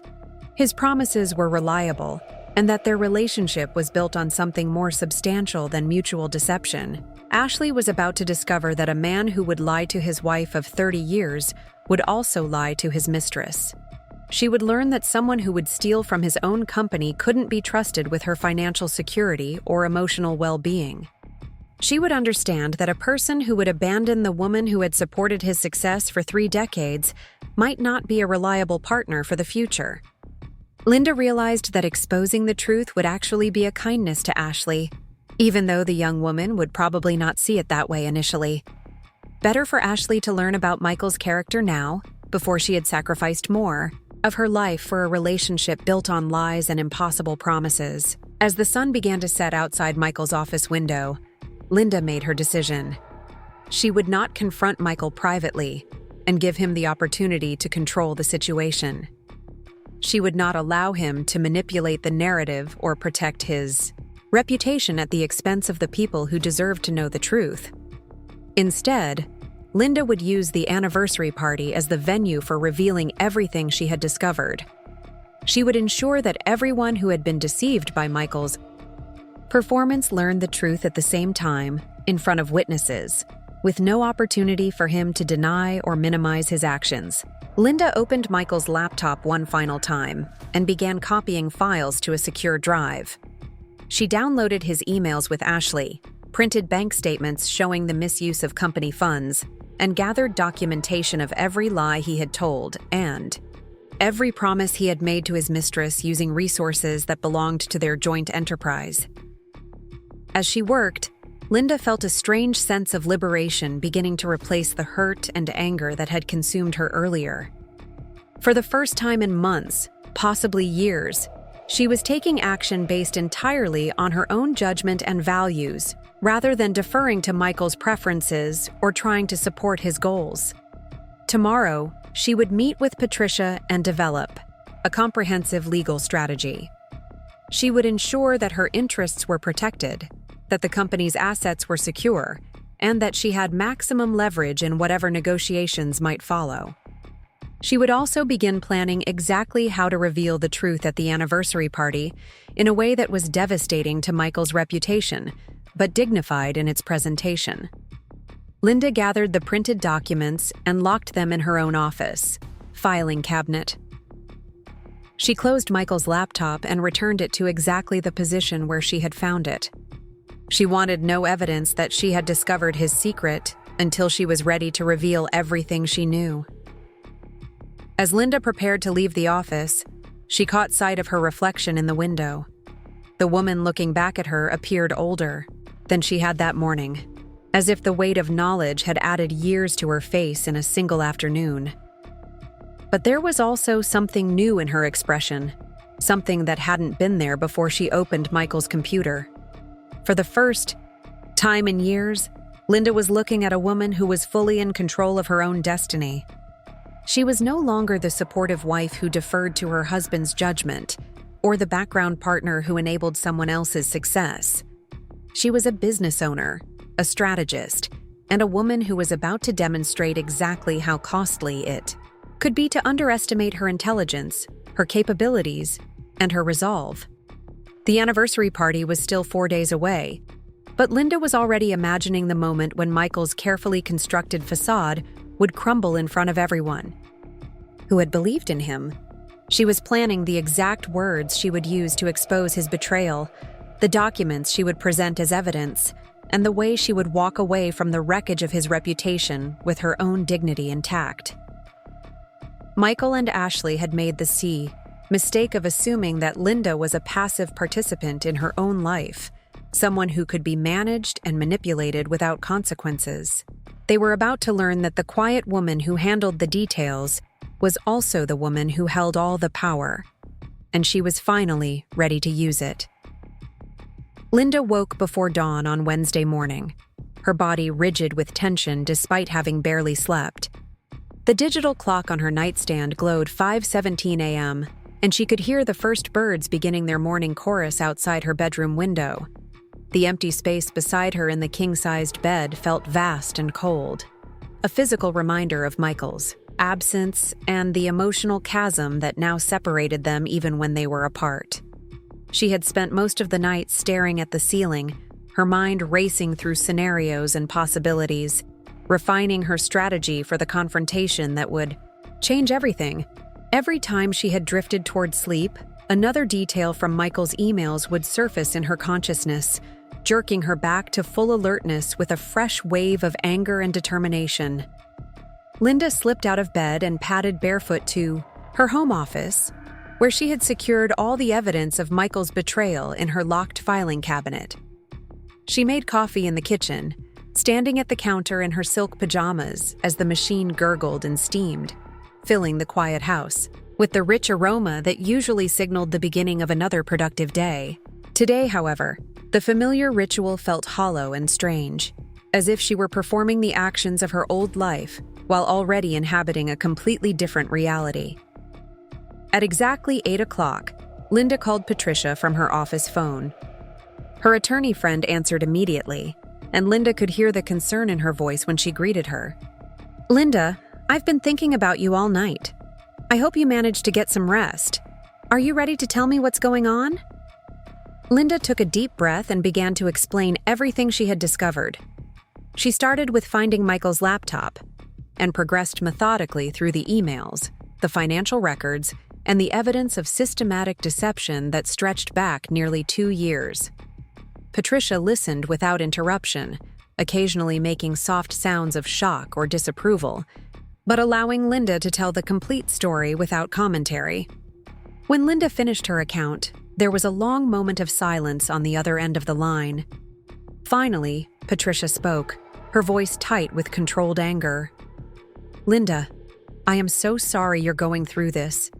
his promises were reliable, and that their relationship was built on something more substantial than mutual deception. Ashley was about to discover that a man who would lie to his wife of 30 years would also lie to his mistress. She would learn that someone who would steal from his own company couldn't be trusted with her financial security or emotional well-being. She would understand that a person who would abandon the woman who had supported his success for 3 decades might not be a reliable partner for the future. Linda realized that exposing the truth would actually be a kindness to Ashley, even though the young woman would probably not see it that way initially. Better for Ashley to learn about Michael's character now, before she had sacrificed more of her life for a relationship built on lies and impossible promises. As the sun began to set outside Michael's office window, Linda made her decision. She would not confront Michael privately and give him the opportunity to control the situation. She would not allow him to manipulate the narrative or protect his reputation at the expense of the people who deserved to know the truth. Instead, Linda would use the anniversary party as the venue for revealing everything she had discovered. She would ensure that everyone who had been deceived by Michael's performance learned the truth at the same time, in front of witnesses, with no opportunity for him to deny or minimize his actions. Linda opened Michael's laptop one final time and began copying files to a secure drive. She downloaded his emails with Ashley, printed bank statements showing the misuse of company funds, and gathered documentation of every lie he had told and every promise he had made to his mistress using resources that belonged to their joint enterprise. As she worked, Linda felt a strange sense of liberation beginning to replace the hurt and anger that had consumed her earlier. For the first time in months, possibly years, she was taking action based entirely on her own judgment and values, rather than deferring to Michael's preferences or trying to support his goals. Tomorrow, she would meet with Patricia and develop a comprehensive legal strategy. She would ensure that her interests were protected, that the company's assets were secure, and that she had maximum leverage in whatever negotiations might follow. She would also begin planning exactly how to reveal the truth at the anniversary party in a way that was devastating to Michael's reputation, but dignified in its presentation. Linda gathered the printed documents and locked them in her own office, filing cabinet. She closed Michael's laptop and returned it to exactly the position where she had found it. She wanted no evidence that she had discovered his secret until she was ready to reveal everything she knew. As Linda prepared to leave the office, she caught sight of her reflection in the window. The woman looking back at her appeared older than she had that morning, as if the weight of knowledge had added years to her face in a single afternoon. But there was also something new in her expression, something that hadn't been there before she opened Michael's computer. For the first time in years, Linda was looking at a woman who was fully in control of her own destiny. She was no longer the supportive wife who deferred to her husband's judgment, or the background partner who enabled someone else's success. She was a business owner, a strategist, and a woman who was about to demonstrate exactly how costly it could be to underestimate her intelligence, her capabilities, and her resolve. The anniversary party was still 4 days away, but Linda was already imagining the moment when Michael's carefully constructed facade would crumble in front of everyone who had believed in him. She was planning the exact words she would use to expose his betrayal, the documents she would present as evidence, and the way she would walk away from the wreckage of his reputation with her own dignity intact. Michael and Ashley had made the mistake of assuming that Linda was a passive participant in her own life, someone who could be managed and manipulated without consequences. They were about to learn that the quiet woman who handled the details was also the woman who held all the power, and she was finally ready to use it. Linda woke before dawn on Wednesday morning, her body rigid with tension despite having barely slept. The digital clock on her nightstand glowed 5:17 a.m., and she could hear the first birds beginning their morning chorus outside her bedroom window. The empty space beside her in the king-sized bed felt vast and cold, a physical reminder of Michael's absence and the emotional chasm that now separated them even when they were apart. She had spent most of the night staring at the ceiling, her mind racing through scenarios and possibilities, refining her strategy for the confrontation that would change everything. Every time she had drifted toward sleep, another detail from Michael's emails would surface in her consciousness, jerking her back to full alertness with a fresh wave of anger and determination. Linda slipped out of bed and padded barefoot to her home office, where she had secured all the evidence of Michael's betrayal in her locked filing cabinet. She made coffee in the kitchen, standing at the counter in her silk pajamas as the machine gurgled and steamed, filling the quiet house with the rich aroma that usually signaled the beginning of another productive day. Today, however, the familiar ritual felt hollow and strange, as if she were performing the actions of her old life while already inhabiting a completely different reality. At exactly 8 o'clock, Linda called Patricia from her office phone. Her attorney friend answered immediately, and Linda could hear the concern in her voice when she greeted her. "Linda, I've been thinking about you all night. I hope you managed to get some rest. Are you ready to tell me what's going on?" Linda took a deep breath and began to explain everything she had discovered. She started with finding Michael's laptop and progressed methodically through the emails, the financial records, and the evidence of systematic deception that stretched back nearly 2 years. Patricia listened without interruption, occasionally making soft sounds of shock or disapproval, but allowing Linda to tell the complete story without commentary. When Linda finished her account, there was a long moment of silence on the other end of the line. Finally, Patricia spoke, her voice tight with controlled anger. "Linda, I am so sorry you're going through this,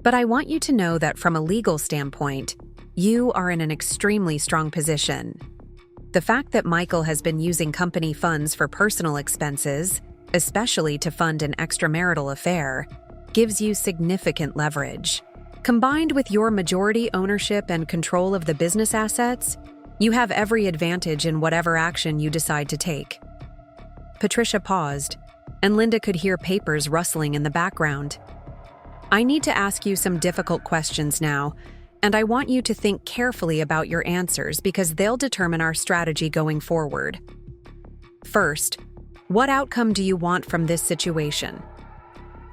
but I want you to know that from a legal standpoint, you are in an extremely strong position. The fact that Michael has been using company funds for personal expenses, especially to fund an extramarital affair, gives you significant leverage. Combined with your majority ownership and control of the business assets, you have every advantage in whatever action you decide to take." Patricia paused, and Linda could hear papers rustling in the background. "I need to ask you some difficult questions now, and I want you to think carefully about your answers because they'll determine our strategy going forward. First, what outcome do you want from this situation?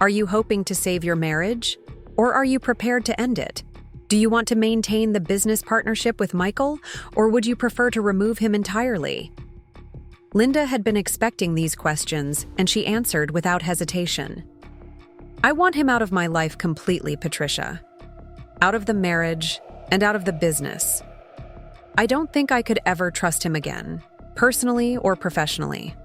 Are you hoping to save your marriage, or are you prepared to end it? Do you want to maintain the business partnership with Michael, or would you prefer to remove him entirely?" Linda had been expecting these questions, and she answered without hesitation. "I want him out of my life completely, Patricia. Out of the marriage and out of the business. I don't think I could ever trust him again, personally or professionally.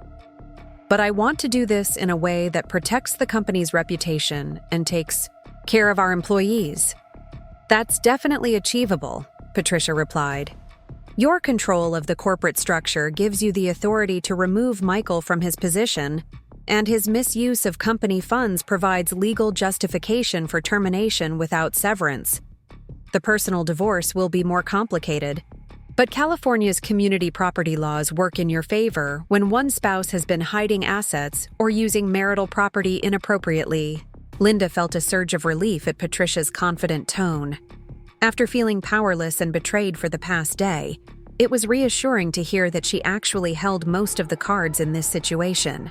But I want to do this in a way that protects the company's reputation and takes care of our employees." "That's definitely achievable," Patricia replied. "Your control of the corporate structure gives you the authority to remove Michael from his position, and his misuse of company funds provides legal justification for termination without severance. The personal divorce will be more complicated, but California's community property laws work in your favor when one spouse has been hiding assets or using marital property inappropriately." Linda felt a surge of relief at Patricia's confident tone. After feeling powerless and betrayed for the past day, it was reassuring to hear that she actually held most of the cards in this situation.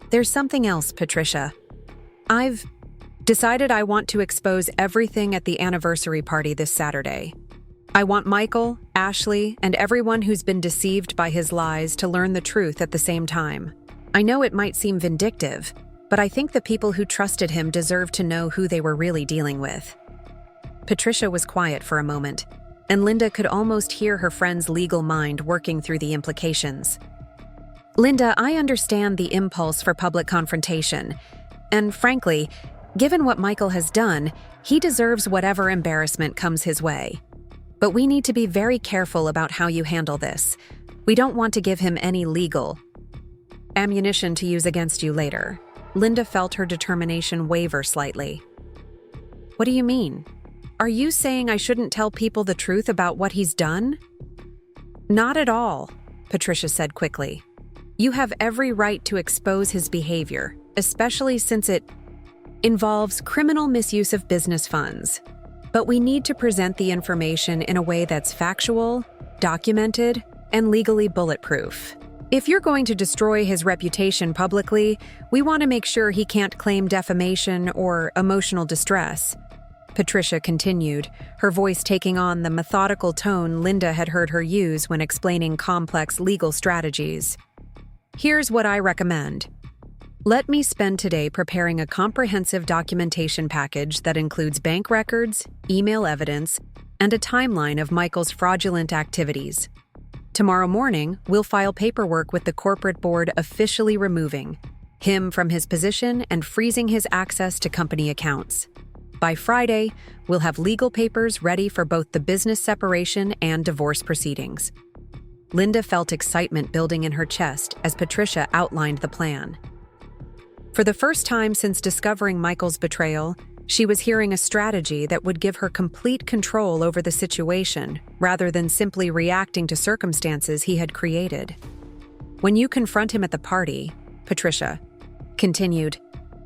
"There's something else, Patricia. I've decided I want to expose everything at the anniversary party this Saturday. I want Michael, Ashley, and everyone who's been deceived by his lies to learn the truth at the same time. I know it might seem vindictive, but I think the people who trusted him deserve to know who they were really dealing with." Patricia was quiet for a moment, and Linda could almost hear her friend's legal mind working through the implications. "Linda, I understand the impulse for public confrontation, and frankly, given what Michael has done, he deserves whatever embarrassment comes his way. But we need to be very careful about how you handle this. We don't want to give him any legal ammunition to use against you later." Linda felt her determination waver slightly. "What do you mean? Are you saying I shouldn't tell people the truth about what he's done?" "Not at all," Patricia said quickly. "You have every right to expose his behavior, especially since it involves criminal misuse of business funds. But we need to present the information in a way that's factual, documented, and legally bulletproof. If you're going to destroy his reputation publicly, we want to make sure he can't claim defamation or emotional distress." Patricia continued, her voice taking on the methodical tone Linda had heard her use when explaining complex legal strategies. "Here's what I recommend. Let me spend today preparing a comprehensive documentation package that includes bank records, email evidence, and a timeline of Michael's fraudulent activities. Tomorrow morning, we'll file paperwork with the corporate board officially removing him from his position and freezing his access to company accounts. By Friday, we'll have legal papers ready for both the business separation and divorce proceedings." Linda felt excitement building in her chest as Patricia outlined the plan. For the first time since discovering Michael's betrayal, she was hearing a strategy that would give her complete control over the situation rather than simply reacting to circumstances he had created. "When you confront him at the party," Patricia continued,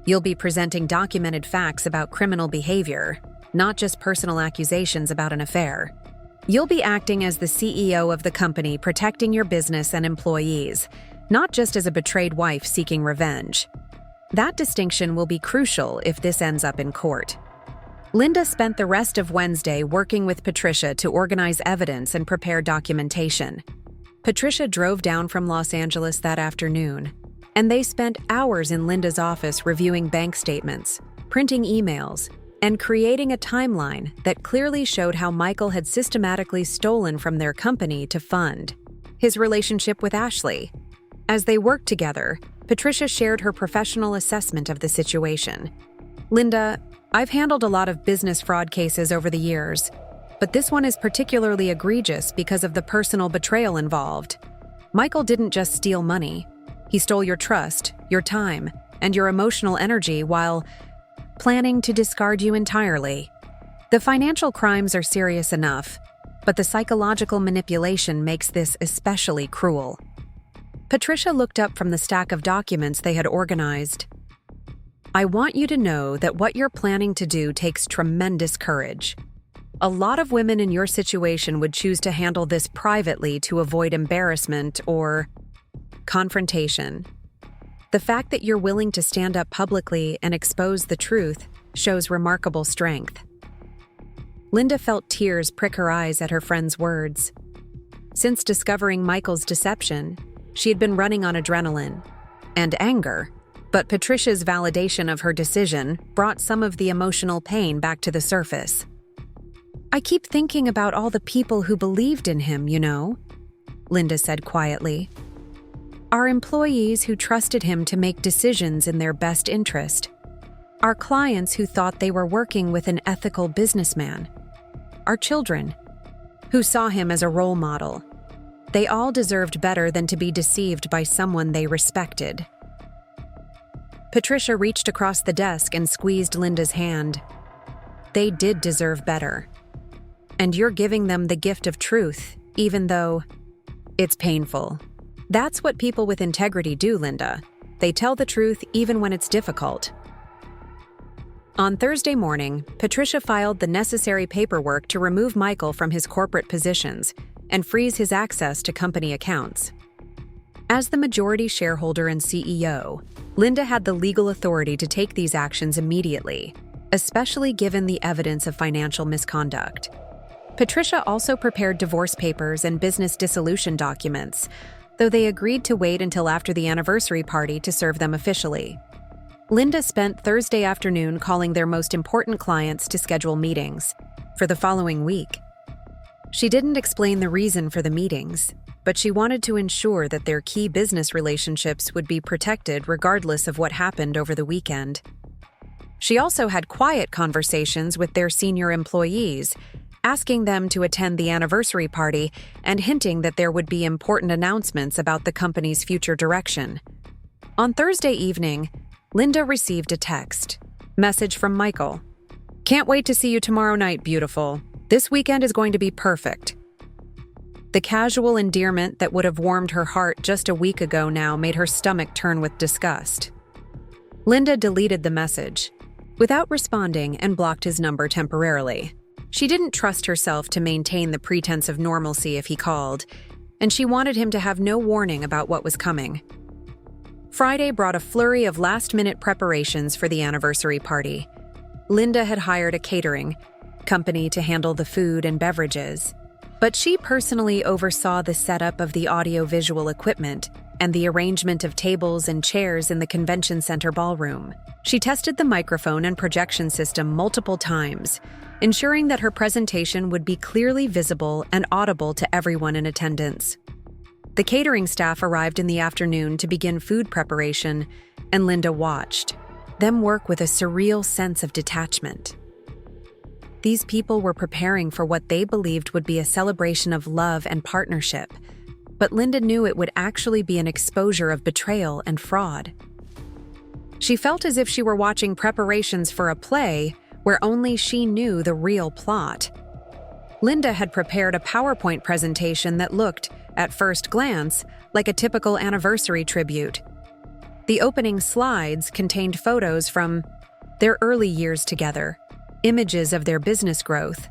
"you'll be presenting documented facts about criminal behavior, not just personal accusations about an affair. You'll be acting as the CEO of the company, protecting your business and employees, not just as a betrayed wife seeking revenge. That distinction will be crucial if this ends up in court." Linda spent the rest of Wednesday working with Patricia to organize evidence and prepare documentation. Patricia drove down from Los Angeles that afternoon, and they spent hours in Linda's office reviewing bank statements, printing emails, and creating a timeline that clearly showed how Michael had systematically stolen from their company to fund his relationship with Ashley. As they worked together, Patricia shared her professional assessment of the situation. "Linda, I've handled a lot of business fraud cases over the years, but this one is particularly egregious because of the personal betrayal involved. Michael didn't just steal money. He stole your trust, your time, and your emotional energy while planning to discard you entirely. The financial crimes are serious enough, but the psychological manipulation makes this especially cruel." Patricia looked up from the stack of documents they had organized. "I want you to know that what you're planning to do takes tremendous courage. A lot of women in your situation would choose to handle this privately to avoid embarrassment or confrontation. The fact that you're willing to stand up publicly and expose the truth shows remarkable strength." Linda felt tears prick her eyes at her friend's words. Since discovering Michael's deception, she had been running on adrenaline and anger, but Patricia's validation of her decision brought some of the emotional pain back to the surface. "I keep thinking about all the people who believed in him, you know," Linda said quietly. "Our employees who trusted him to make decisions in their best interest. Our clients who thought they were working with an ethical businessman. Our children who saw him as a role model. They all deserved better than to be deceived by someone they respected." Patricia reached across the desk and squeezed Linda's hand. "They did deserve better. And you're giving them the gift of truth, even though it's painful. That's what people with integrity do, Linda. They tell the truth even when it's difficult." On Thursday morning, Patricia filed the necessary paperwork to remove Michael from his corporate positions and freeze his access to company accounts. As the majority shareholder and CEO, Linda had the legal authority to take these actions immediately, especially given the evidence of financial misconduct. Patricia also prepared divorce papers and business dissolution documents, though they agreed to wait until after the anniversary party to serve them officially. Linda spent Thursday afternoon calling their most important clients to schedule meetings for the following week. She didn't explain the reason for the meetings, but she wanted to ensure that their key business relationships would be protected regardless of what happened over the weekend. She also had quiet conversations with their senior employees, asking them to attend the anniversary party and hinting that there would be important announcements about the company's future direction. On Thursday evening, Linda received a text message from Michael. "Can't wait to see you tomorrow night, beautiful. This weekend is going to be perfect." The casual endearment that would have warmed her heart just a week ago now made her stomach turn with disgust. Linda deleted the message without responding and blocked his number temporarily. She didn't trust herself to maintain the pretense of normalcy if he called, and she wanted him to have no warning about what was coming. Friday brought a flurry of last-minute preparations for the anniversary party. Linda had hired a catering company to handle the food and beverages, but she personally oversaw the setup of the audio-visual equipment and the arrangement of tables and chairs in the convention center ballroom. She tested the microphone and projection system multiple times, ensuring that her presentation would be clearly visible and audible to everyone in attendance. The catering staff arrived in the afternoon to begin food preparation, and Linda watched them work with a surreal sense of detachment. These people were preparing for what they believed would be a celebration of love and partnership, but Linda knew it would actually be an exposure of betrayal and fraud. She felt as if she were watching preparations for a play where only she knew the real plot. Linda had prepared a PowerPoint presentation that looked, at first glance, like a typical anniversary tribute. The opening slides contained photos from their early years together, images of their business growth,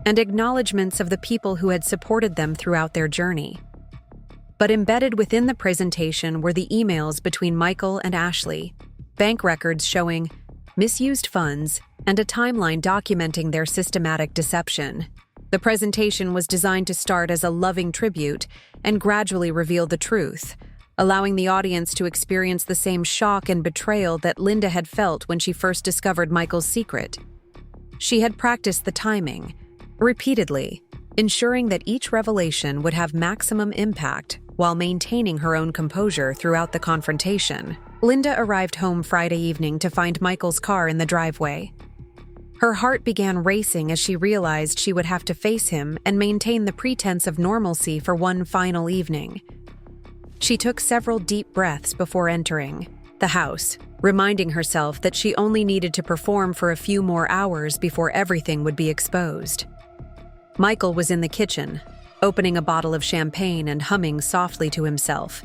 and acknowledgments of the people who had supported them throughout their journey. But embedded within the presentation were the emails between Michael and Ashley, bank records showing misused funds and a timeline documenting their systematic deception. The presentation was designed to start as a loving tribute and gradually reveal the truth, allowing the audience to experience the same shock and betrayal that Linda had felt when she first discovered Michael's secret. She had practiced the timing, repeatedly, ensuring that each revelation would have maximum impact while maintaining her own composure throughout the confrontation. Linda arrived home Friday evening to find Michael's car in the driveway. Her heart began racing as she realized she would have to face him and maintain the pretense of normalcy for one final evening. She took several deep breaths before entering the house, reminding herself that she only needed to perform for a few more hours before everything would be exposed. Michael was in the kitchen, opening a bottle of champagne and humming softly to himself.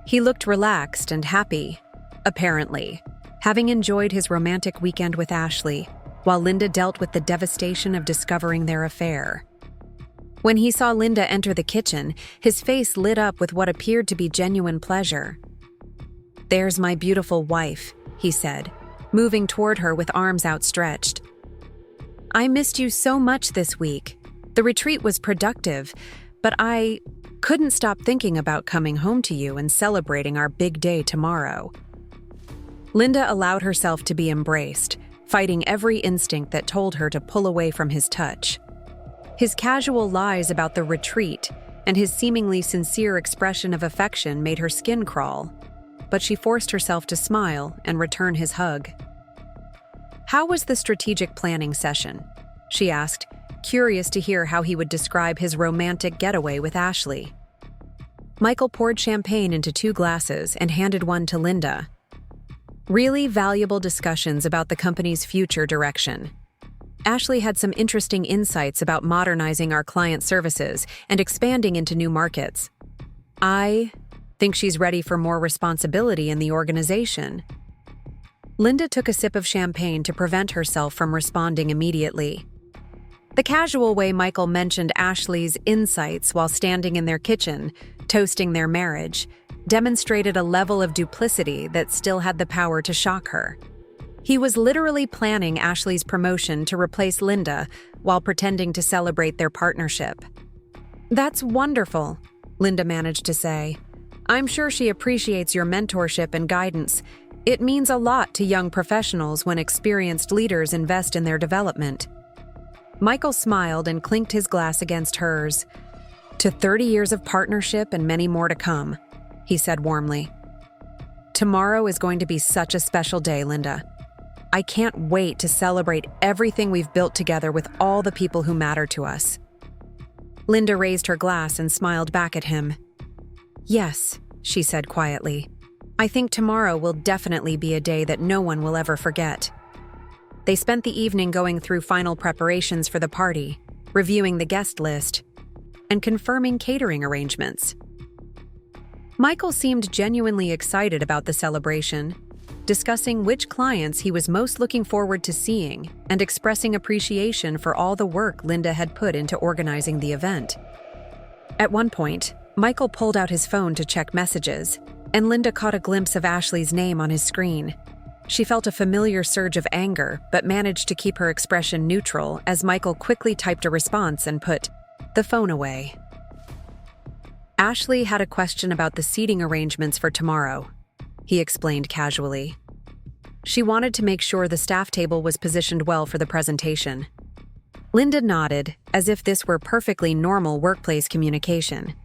He looked relaxed and happy, apparently, having enjoyed his romantic weekend with Ashley, while Linda dealt with the devastation of discovering their affair. When he saw Linda enter the kitchen, his face lit up with what appeared to be genuine pleasure. "There's my beautiful wife," he said, moving toward her with arms outstretched. "I missed you so much this week. The retreat was productive, but I couldn't stop thinking about coming home to you and celebrating our big day tomorrow." Linda allowed herself to be embraced, fighting every instinct that told her to pull away from his touch. His casual lies about the retreat and his seemingly sincere expression of affection made her skin crawl, but she forced herself to smile and return his hug. "How was the strategic planning session?" she asked, curious to hear how he would describe his romantic getaway with Ashley. Michael poured champagne into 2 glasses and handed one to Linda. "Really valuable discussions about the company's future direction. Ashley had some interesting insights about modernizing our client services and expanding into new markets. I think she's ready for more responsibility in the organization." Linda took a sip of champagne to prevent herself from responding immediately. The casual way Michael mentioned Ashley's insights while standing in their kitchen, toasting their marriage, demonstrated a level of duplicity that still had the power to shock her. He was literally planning Ashley's promotion to replace Linda while pretending to celebrate their partnership. "That's wonderful," Linda managed to say. "I'm sure she appreciates your mentorship and guidance. It means a lot to young professionals when experienced leaders invest in their development." Michael smiled and clinked his glass against hers. "To 30 years of partnership and many more to come," he said warmly. "Tomorrow is going to be such a special day, Linda. I can't wait to celebrate everything we've built together with all the people who matter to us." Linda raised her glass and smiled back at him. "Yes," she said quietly. "I think tomorrow will definitely be a day that no one will ever forget." They spent the evening going through final preparations for the party, reviewing the guest list, and confirming catering arrangements. Michael seemed genuinely excited about the celebration, discussing which clients he was most looking forward to seeing and expressing appreciation for all the work Linda had put into organizing the event. At one point, Michael pulled out his phone to check messages, and Linda caught a glimpse of Ashley's name on his screen. She felt a familiar surge of anger, but managed to keep her expression neutral as Michael quickly typed a response and put the phone away. "Ashley had a question about the seating arrangements for tomorrow," he explained casually. "She wanted to make sure the staff table was positioned well for the presentation." Linda nodded, as if this were perfectly normal workplace communication.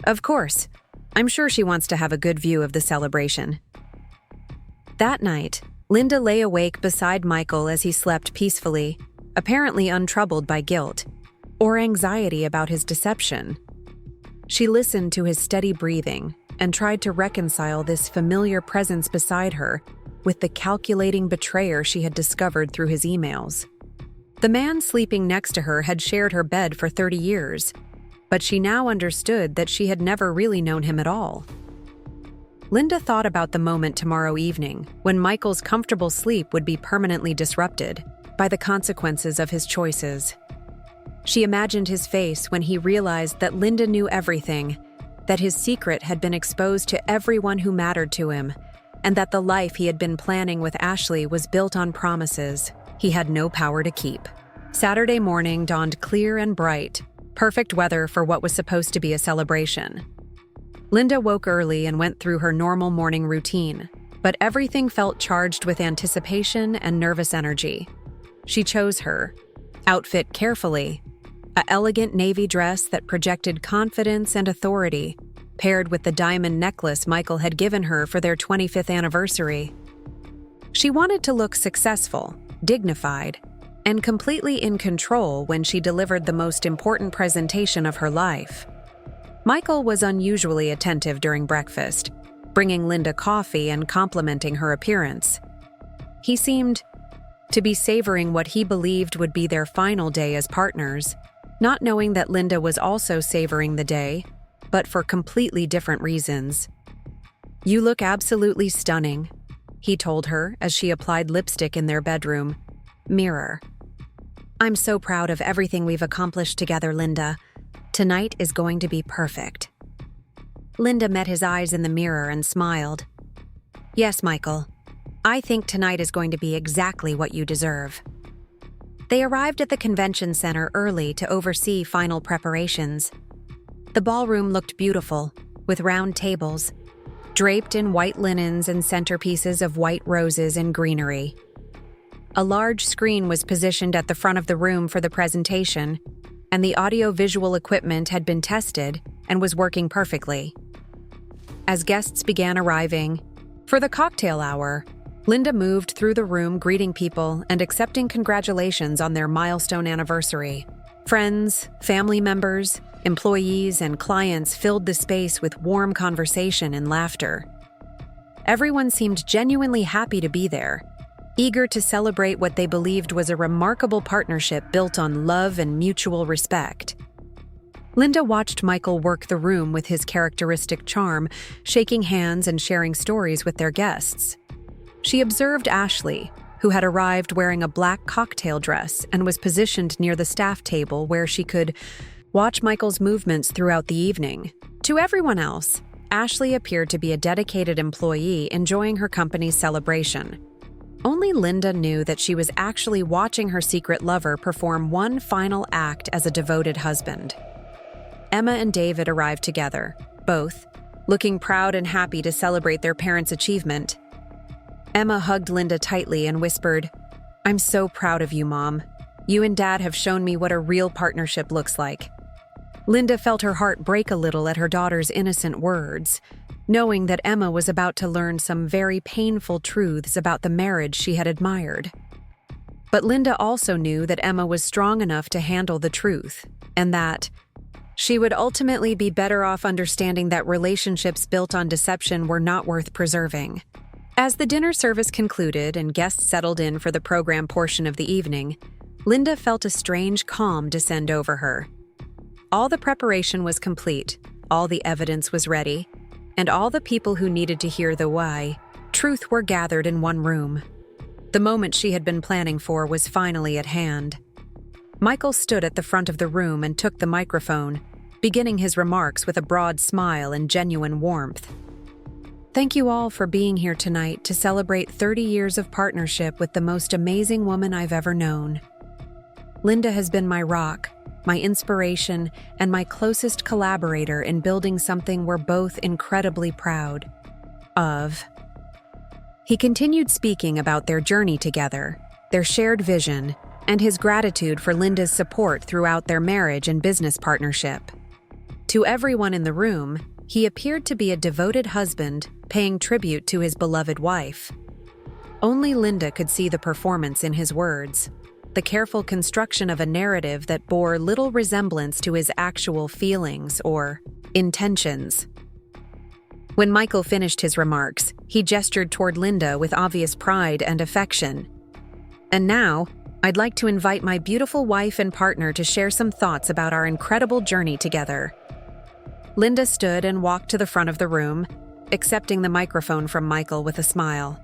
"Of course. I'm sure she wants to have a good view of the celebration." That night, Linda lay awake beside Michael as he slept peacefully, apparently untroubled by guilt or anxiety about his deception. She listened to his steady breathing and tried to reconcile this familiar presence beside her with the calculating betrayer she had discovered through his emails. The man sleeping next to her had shared her bed for 30 years, but she now understood that she had never really known him at all. Linda thought about the moment tomorrow evening when Michael's comfortable sleep would be permanently disrupted by the consequences of his choices. She imagined his face when he realized that Linda knew everything, that his secret had been exposed to everyone who mattered to him, and that the life he had been planning with Ashley was built on promises, he had no power to keep. Saturday morning dawned clear and bright, perfect weather for what was supposed to be a celebration. Linda woke early and went through her normal morning routine, but everything felt charged with anticipation and nervous energy. She chose her outfit carefully, an elegant navy dress that projected confidence and authority, paired with the diamond necklace Michael had given her for their 25th anniversary. She wanted to look successful, dignified, and completely in control when she delivered the most important presentation of her life. Michael was unusually attentive during breakfast, bringing Linda coffee and complimenting her appearance. He seemed to be savoring what he believed would be their final day as partners, not knowing that Linda was also savoring the day, but for completely different reasons. "You look absolutely stunning," he told her as she applied lipstick in their bedroom. Mirror. "I'm so proud of everything we've accomplished together, Linda. Tonight is going to be perfect." Linda met his eyes in the mirror and smiled. "Yes, Michael. I think tonight is going to be exactly what you deserve." They arrived at the convention center early to oversee final preparations. The ballroom looked beautiful, with round tables, draped in white linens and centerpieces of white roses and greenery. A large screen was positioned at the front of the room for the presentation, and the audio-visual equipment had been tested and was working perfectly. As guests began arriving, for the cocktail hour, Linda moved through the room greeting people and accepting congratulations on their milestone anniversary. Friends, family members, employees, and clients filled the space with warm conversation and laughter. Everyone seemed genuinely happy to be there, eager to celebrate what they believed was a remarkable partnership built on love and mutual respect. Linda watched Michael work the room with his characteristic charm, shaking hands and sharing stories with their guests. She observed Ashley, who had arrived wearing a black cocktail dress and was positioned near the staff table where she could watch Michael's movements throughout the evening. To everyone else, Ashley appeared to be a dedicated employee enjoying her company's celebration. Only Linda knew that she was actually watching her secret lover perform one final act as a devoted husband. Emma and David arrived together, both looking proud and happy to celebrate their parents' achievement. Emma hugged Linda tightly and whispered, "I'm so proud of you, Mom. You and Dad have shown me what a real partnership looks like." Linda felt her heart break a little at her daughter's innocent words, knowing that Emma was about to learn some very painful truths about the marriage she had admired. But Linda also knew that Emma was strong enough to handle the truth, and that she would ultimately be better off understanding that relationships built on deception were not worth preserving. As the dinner service concluded and guests settled in for the program portion of the evening, Linda felt a strange calm descend over her. All the preparation was complete, all the evidence was ready, and all the people who needed to hear the why, truth were gathered in one room. The moment she had been planning for was finally at hand. Michael stood at the front of the room and took the microphone, beginning his remarks with a broad smile and genuine warmth. "Thank you all for being here tonight to celebrate 30 years of partnership with the most amazing woman I've ever known. Linda has been my rock, my inspiration, and my closest collaborator in building something we're both incredibly proud of." He continued speaking about their journey together, their shared vision, and his gratitude for Linda's support throughout their marriage and business partnership. To everyone in the room, he appeared to be a devoted husband paying tribute to his beloved wife. Only Linda could see the performance in his words, the careful construction of a narrative that bore little resemblance to his actual feelings or intentions. When Michael finished his remarks, he gestured toward Linda with obvious pride and affection. "And now, I'd like to invite my beautiful wife and partner to share some thoughts about our incredible journey together." Linda stood and walked to the front of the room, accepting the microphone from Michael with a smile.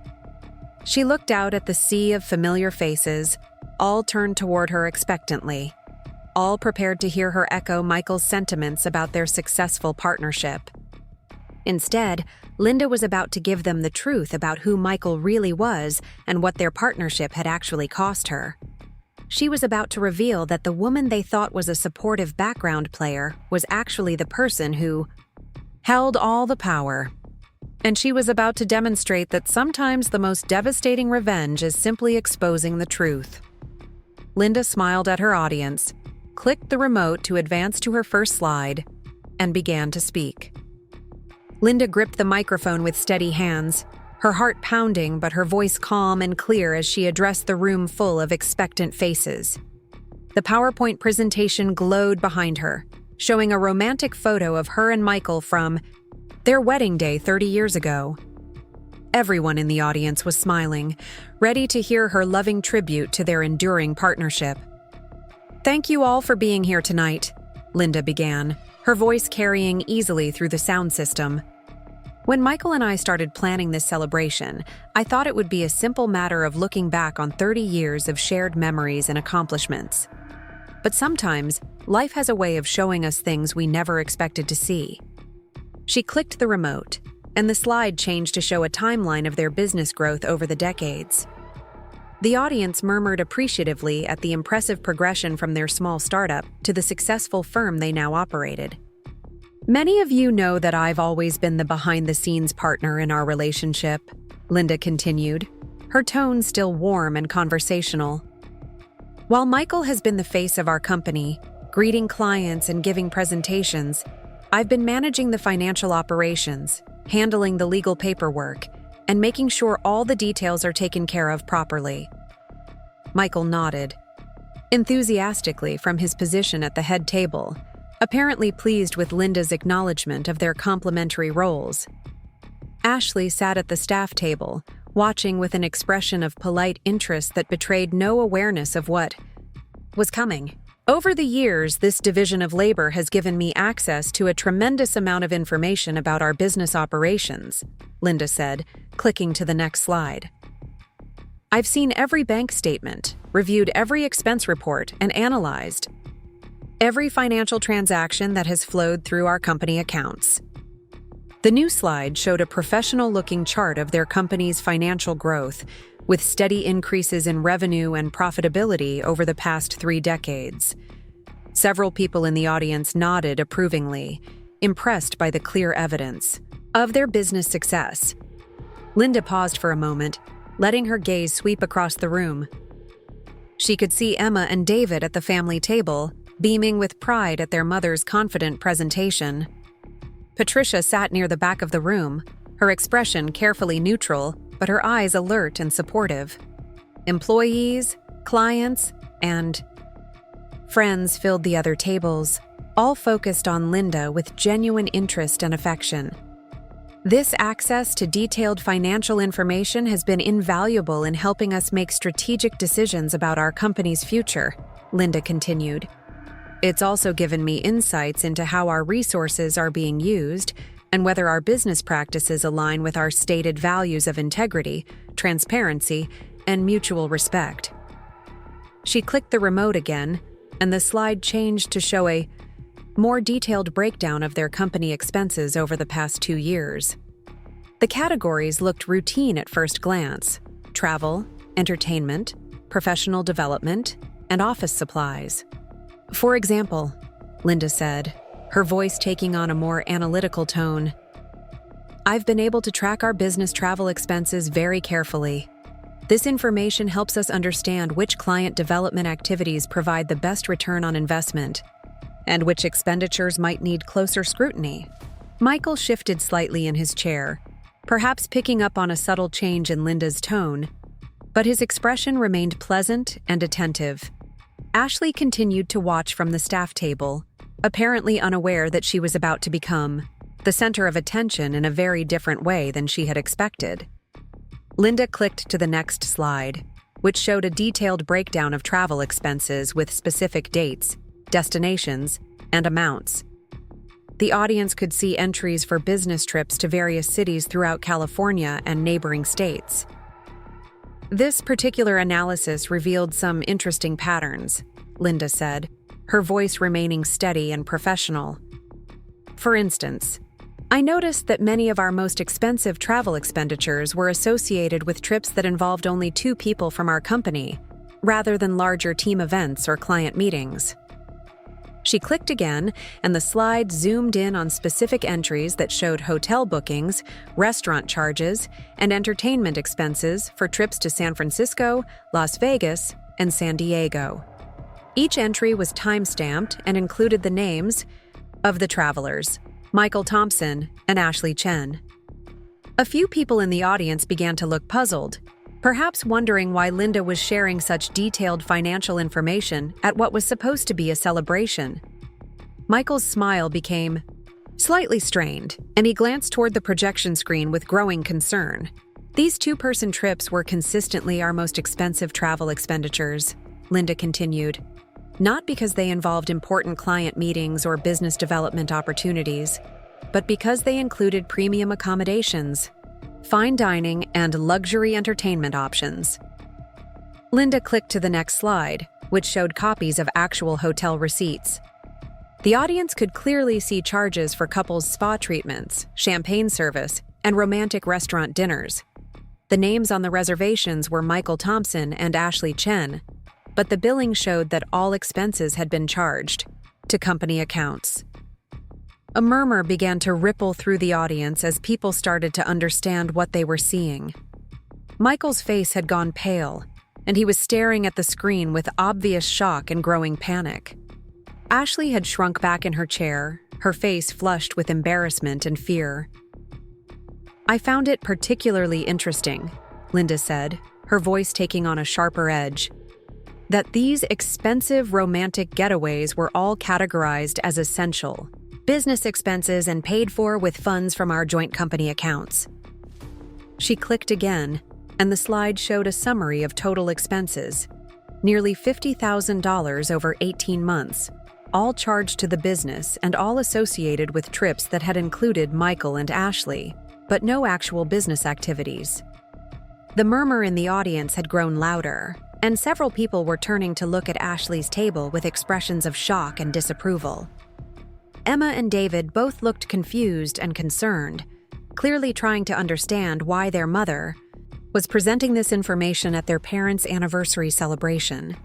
She looked out at the sea of familiar faces, all turned toward her expectantly, all prepared to hear her echo Michael's sentiments about their successful partnership. Instead, Linda was about to give them the truth about who Michael really was and what their partnership had actually cost her. She was about to reveal that the woman they thought was a supportive background player was actually the person who held all the power. And she was about to demonstrate that sometimes the most devastating revenge is simply exposing the truth. Linda smiled at her audience, clicked the remote to advance to her first slide, and began to speak. Linda gripped the microphone with steady hands, her heart pounding but her voice calm and clear as she addressed the room full of expectant faces. The PowerPoint presentation glowed behind her, showing a romantic photo of her and Michael from their wedding day 30 years ago. Everyone in the audience was smiling, ready to hear her loving tribute to their enduring partnership. "Thank you all for being here tonight," Linda began, her voice carrying easily through the sound system. "When Michael and I started planning this celebration, I thought it would be a simple matter of looking back on 30 years of shared memories and accomplishments. But sometimes, life has a way of showing us things we never expected to see." She clicked the remote, and the slide changed to show a timeline of their business growth over the decades. The audience murmured appreciatively at the impressive progression from their small startup to the successful firm they now operated. "Many of you know that I've always been the behind-the-scenes partner in our relationship," Linda continued, her tone still warm and conversational. "While Michael has been the face of our company, greeting clients and giving presentations, I've been managing the financial operations, handling the legal paperwork, and making sure all the details are taken care of properly." Michael nodded, enthusiastically from his position at the head table, apparently pleased with Linda's acknowledgement of their complementary roles. Ashley sat at the staff table, watching with an expression of polite interest that betrayed no awareness of what was coming. "Over the years, this division of labor has given me access to a tremendous amount of information about our business operations," Linda said, clicking to the next slide. "I've seen every bank statement, reviewed every expense report, and analyzed every financial transaction that has flowed through our company accounts." The new slide showed a professional-looking chart of their company's financial growth, with steady increases in revenue and profitability over the past 3 decades. Several people in the audience nodded approvingly, impressed by the clear evidence of their business success. Linda paused for a moment, letting her gaze sweep across the room. She could see Emma and David at the family table, beaming with pride at their mother's confident presentation. Patricia sat near the back of the room, her expression carefully neutral, but her eyes alert and supportive. Employees, clients, and friends filled the other tables, all focused on Linda with genuine interest and affection. "This access to detailed financial information has been invaluable in helping us make strategic decisions about our company's future," Linda continued. "It's also given me insights into how our resources are being used and whether our business practices align with our stated values of integrity, transparency, and mutual respect." She clicked the remote again, and the slide changed to show a more detailed breakdown of their company expenses over the past 2 years. The categories looked routine at first glance: travel, entertainment, professional development, and office supplies. "For example," Linda said, her voice taking on a more analytical tone, "I've been able to track our business travel expenses very carefully. This information helps us understand which client development activities provide the best return on investment and which expenditures might need closer scrutiny." Michael shifted slightly in his chair, perhaps picking up on a subtle change in Linda's tone, but his expression remained pleasant and attentive. Ashley continued to watch from the staff table, apparently unaware that she was about to become the center of attention in a very different way than she had expected. Linda clicked to the next slide, which showed a detailed breakdown of travel expenses with specific dates, destinations, and amounts. The audience could see entries for business trips to various cities throughout California and neighboring states. "This particular analysis revealed some interesting patterns," Linda said, her voice remaining steady and professional. "For instance, I noticed that many of our most expensive travel expenditures were associated with trips that involved only 2 people from our company, rather than larger team events or client meetings. She clicked again, and the slide zoomed in on specific entries that showed hotel bookings, restaurant charges, and entertainment expenses for trips to San Francisco, Las Vegas, and San Diego. Each entry was time-stamped and included the names of the travelers, Michael Thompson and Ashley Chen. A few people in the audience began to look puzzled, perhaps wondering why Linda was sharing such detailed financial information at what was supposed to be a celebration. Michael's smile became slightly strained, and he glanced toward the projection screen with growing concern. These 2-person trips were consistently our most expensive travel expenditures, Linda continued. Not because they involved important client meetings or business development opportunities, but because they included premium accommodations, fine dining, and luxury entertainment options. Linda clicked to the next slide, which showed copies of actual hotel receipts. The audience could clearly see charges for couples' spa treatments, champagne service, and romantic restaurant dinners. The names on the reservations were Michael Thompson and Ashley Chen, but the billing showed that all expenses had been charged to company accounts. A murmur began to ripple through the audience as people started to understand what they were seeing. Michael's face had gone pale, and he was staring at the screen with obvious shock and growing panic. Ashley had shrunk back in her chair, her face flushed with embarrassment and fear. "I found it particularly interesting," Linda said, her voice taking on a sharper edge, "that these expensive romantic getaways were all categorized as essential business expenses and paid for with funds from our joint company accounts." She clicked again, and the slide showed a summary of total expenses, nearly $50,000 over 18 months, all charged to the business and all associated with trips that had included Michael and Ashley, but no actual business activities. The murmur in the audience had grown louder, and several people were turning to look at Ashley's table with expressions of shock and disapproval. Emma and David both looked confused and concerned, clearly trying to understand why their mother was presenting this information at their parents' anniversary celebration.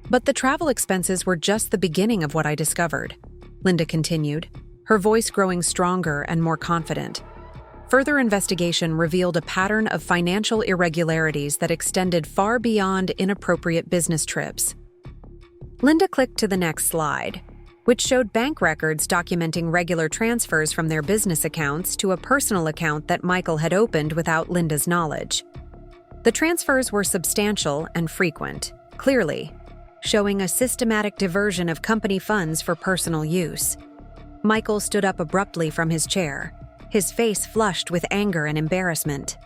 "But the travel expenses were just the beginning of what I discovered," Linda continued, her voice growing stronger and more confident. Further investigation revealed a pattern of financial irregularities that extended far beyond inappropriate business trips. Linda clicked to the next slide, which showed bank records documenting regular transfers from their business accounts to a personal account that Michael had opened without Linda's knowledge. The transfers were substantial and frequent, clearly showing a systematic diversion of company funds for personal use. Michael stood up abruptly from his chair, his face flushed with anger and embarrassment.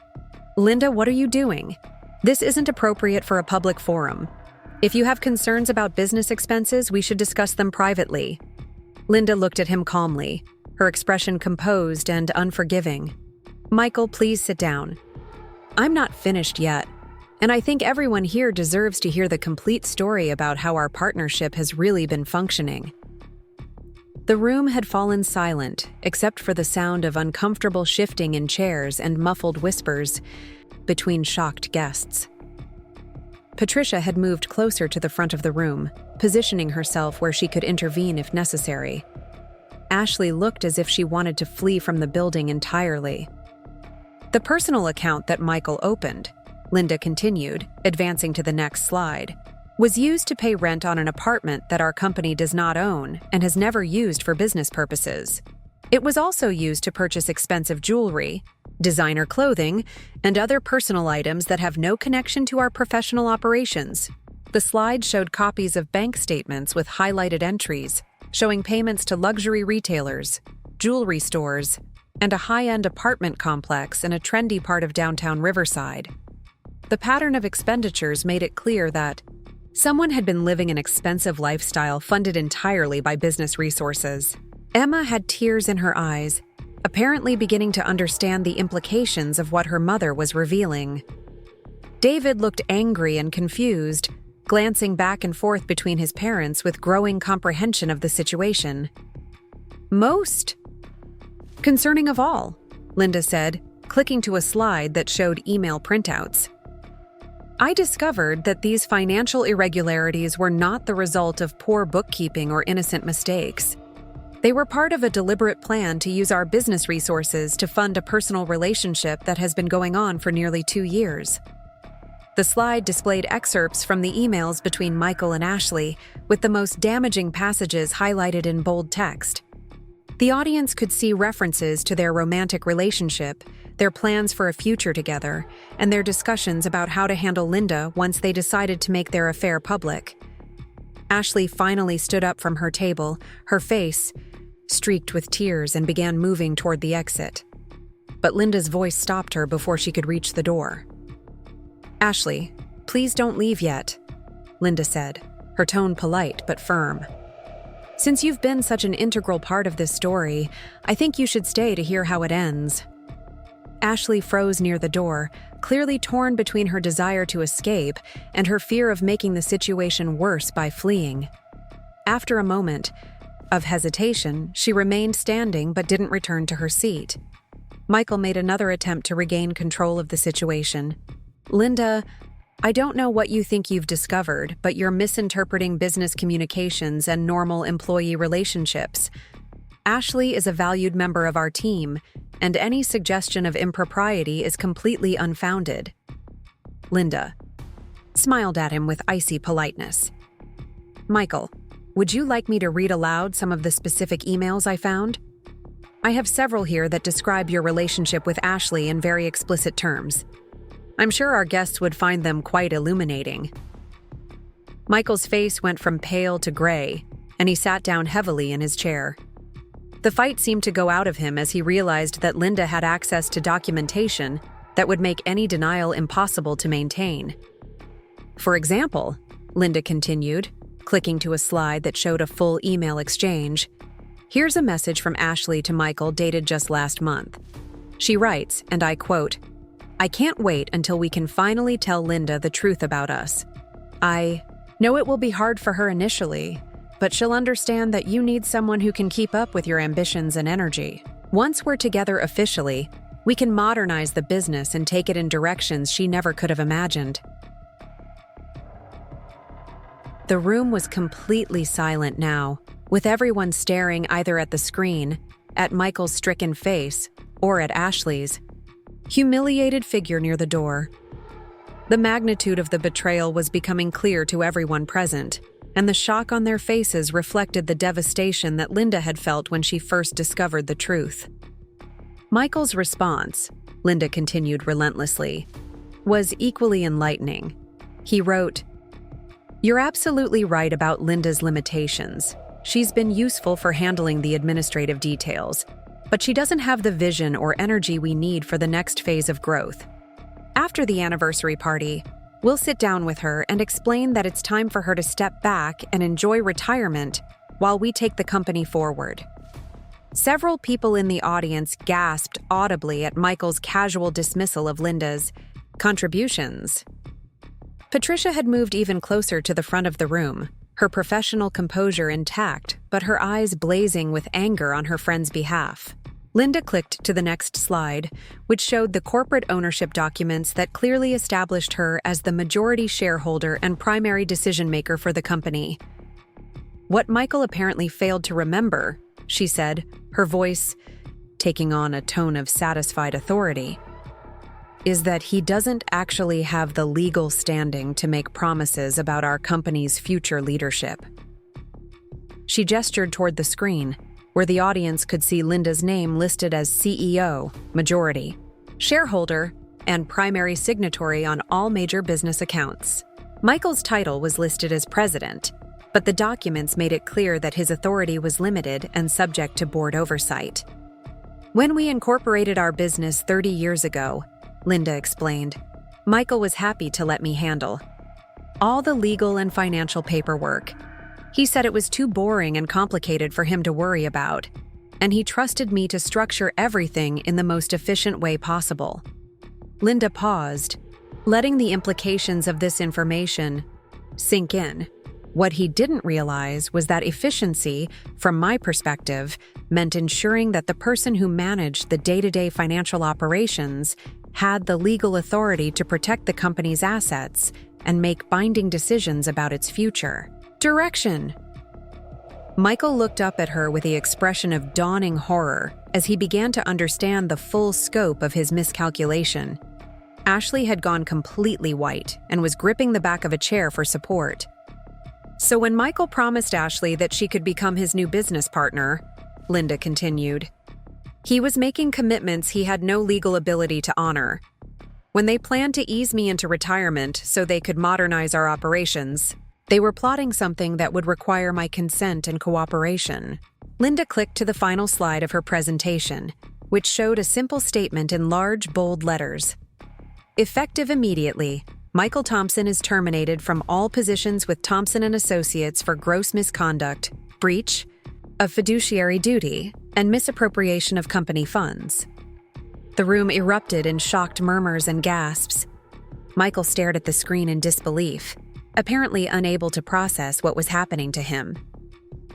"Linda, what are you doing? This isn't appropriate for a public forum. If you have concerns about business expenses, we should discuss them privately." Linda looked at him calmly, her expression composed and unforgiving. "Michael, please sit down. I'm not finished yet, and I think everyone here deserves to hear the complete story about how our partnership has really been functioning." The room had fallen silent, except for the sound of uncomfortable shifting in chairs and muffled whispers between shocked guests. Patricia had moved closer to the front of the room, positioning herself where she could intervene if necessary. Ashley looked as if she wanted to flee from the building entirely. "The personal account that Michael opened," Linda continued, advancing to the next slide, "was used to pay rent on an apartment that our company does not own and has never used for business purposes. It was also used to purchase expensive jewelry, designer clothing, and other personal items that have no connection to our professional operations." The slide showed copies of bank statements with highlighted entries, showing payments to luxury retailers, jewelry stores, and a high-end apartment complex in a trendy part of downtown Riverside. The pattern of expenditures made it clear that someone had been living an expensive lifestyle funded entirely by business resources. Emma had tears in her eyes, apparently beginning to understand the implications of what her mother was revealing. David looked angry and confused, glancing back and forth between his parents with growing comprehension of the situation. "Most Concerning of all, Linda said, clicking to a slide that showed email printouts. I discovered that these financial irregularities were not the result of poor bookkeeping or innocent mistakes. They were part of a deliberate plan to use our business resources to fund a personal relationship that has been going on for nearly 2 years. The slide displayed excerpts from the emails between Michael and Ashley, with the most damaging passages highlighted in bold text. The audience could see references to their romantic relationship, their plans for a future together, and their discussions about how to handle Linda once they decided to make their affair public. Ashley finally stood up from her table, her face streaked with tears, and began moving toward the exit. But Linda's voice stopped her before she could reach the door. "Ashley, please don't leave yet," Linda said, her tone polite but firm. "Since you've been such an integral part of this story, I think you should stay to hear how it ends." Ashley froze near the door, clearly torn between her desire to escape and her fear of making the situation worse by fleeing. After a moment of hesitation, she remained standing but didn't return to her seat. Michael made another attempt to regain control of the situation. "Linda, I don't know what you think you've discovered, but you're misinterpreting business communications and normal employee relationships. Ashley is a valued member of our team, and any suggestion of impropriety is completely unfounded." Linda smiled at him with icy politeness. "Michael, would you like me to read aloud some of the specific emails I found? I have several here that describe your relationship with Ashley in very explicit terms. I'm sure our guests would find them quite illuminating." Michael's face went from pale to gray, and he sat down heavily in his chair. The fight seemed to go out of him as he realized that Linda had access to documentation that would make any denial impossible to maintain. "For example," Linda continued, clicking to a slide that showed a full email exchange, "here's a message from Ashley to Michael dated just last month. She writes, and I quote, 'I can't wait until we can finally tell Linda the truth about us. I know it will be hard for her initially, but she'll understand that you need someone who can keep up with your ambitions and energy. Once we're together officially, we can modernize the business and take it in directions she never could have imagined.'" The room was completely silent now, with everyone staring either at the screen, at Michael's stricken face, or at Ashley's humiliated figure near the door. The magnitude of the betrayal was becoming clear to everyone present, and the shock on their faces reflected the devastation that Linda had felt when she first discovered the truth. Michael's response, Linda continued relentlessly, was equally enlightening. He wrote, "You're absolutely right about Linda's limitations. She's been useful for handling the administrative details, but she doesn't have the vision or energy we need for the next phase of growth. After the anniversary party, we'll sit down with her and explain that it's time for her to step back and enjoy retirement while we take the company forward." Several people in the audience gasped audibly at Michael's casual dismissal of Linda's contributions. Patricia had moved even closer to the front of the room, her professional composure intact, but her eyes blazing with anger on her friend's behalf. Linda clicked to the next slide, which showed the corporate ownership documents that clearly established her as the majority shareholder and primary decision-maker for the company. "What Michael apparently failed to remember," she said, her voice taking on a tone of satisfied authority, "is that he doesn't actually have the legal standing to make promises about our company's future leadership." She gestured toward the screen, where the audience could see Linda's name listed as CEO, majority, shareholder, and primary signatory on all major business accounts. Michael's title was listed as president, but the documents made it clear that his authority was limited and subject to board oversight. "When we incorporated our business 30 years ago," Linda explained, "Michael was happy to let me handle all the legal and financial paperwork. He said it was too boring and complicated for him to worry about, and he trusted me to structure everything in the most efficient way possible." Linda paused, letting the implications of this information sink in. What he didn't realize was that efficiency, from my perspective, meant ensuring that the person who managed the day-to-day financial operations had the legal authority to protect the company's assets and make binding decisions about its future. Direction. Michael looked up at her with the expression of dawning horror as he began to understand the full scope of his miscalculation. Ashley had gone completely white and was gripping the back of a chair for support. So when Michael promised Ashley that she could become his new business partner, Linda continued, he was making commitments he had no legal ability to honor. When they planned to ease me into retirement so they could modernize our operations, they were plotting something that would require my consent and cooperation. Linda clicked to the final slide of her presentation, which showed a simple statement in large, bold letters. Effective immediately, Michael Thompson is terminated from all positions with Thompson Associates for gross misconduct, breach of fiduciary duty, and misappropriation of company funds. The room erupted in shocked murmurs and gasps. Michael stared at the screen in disbelief, apparently unable to process what was happening to him.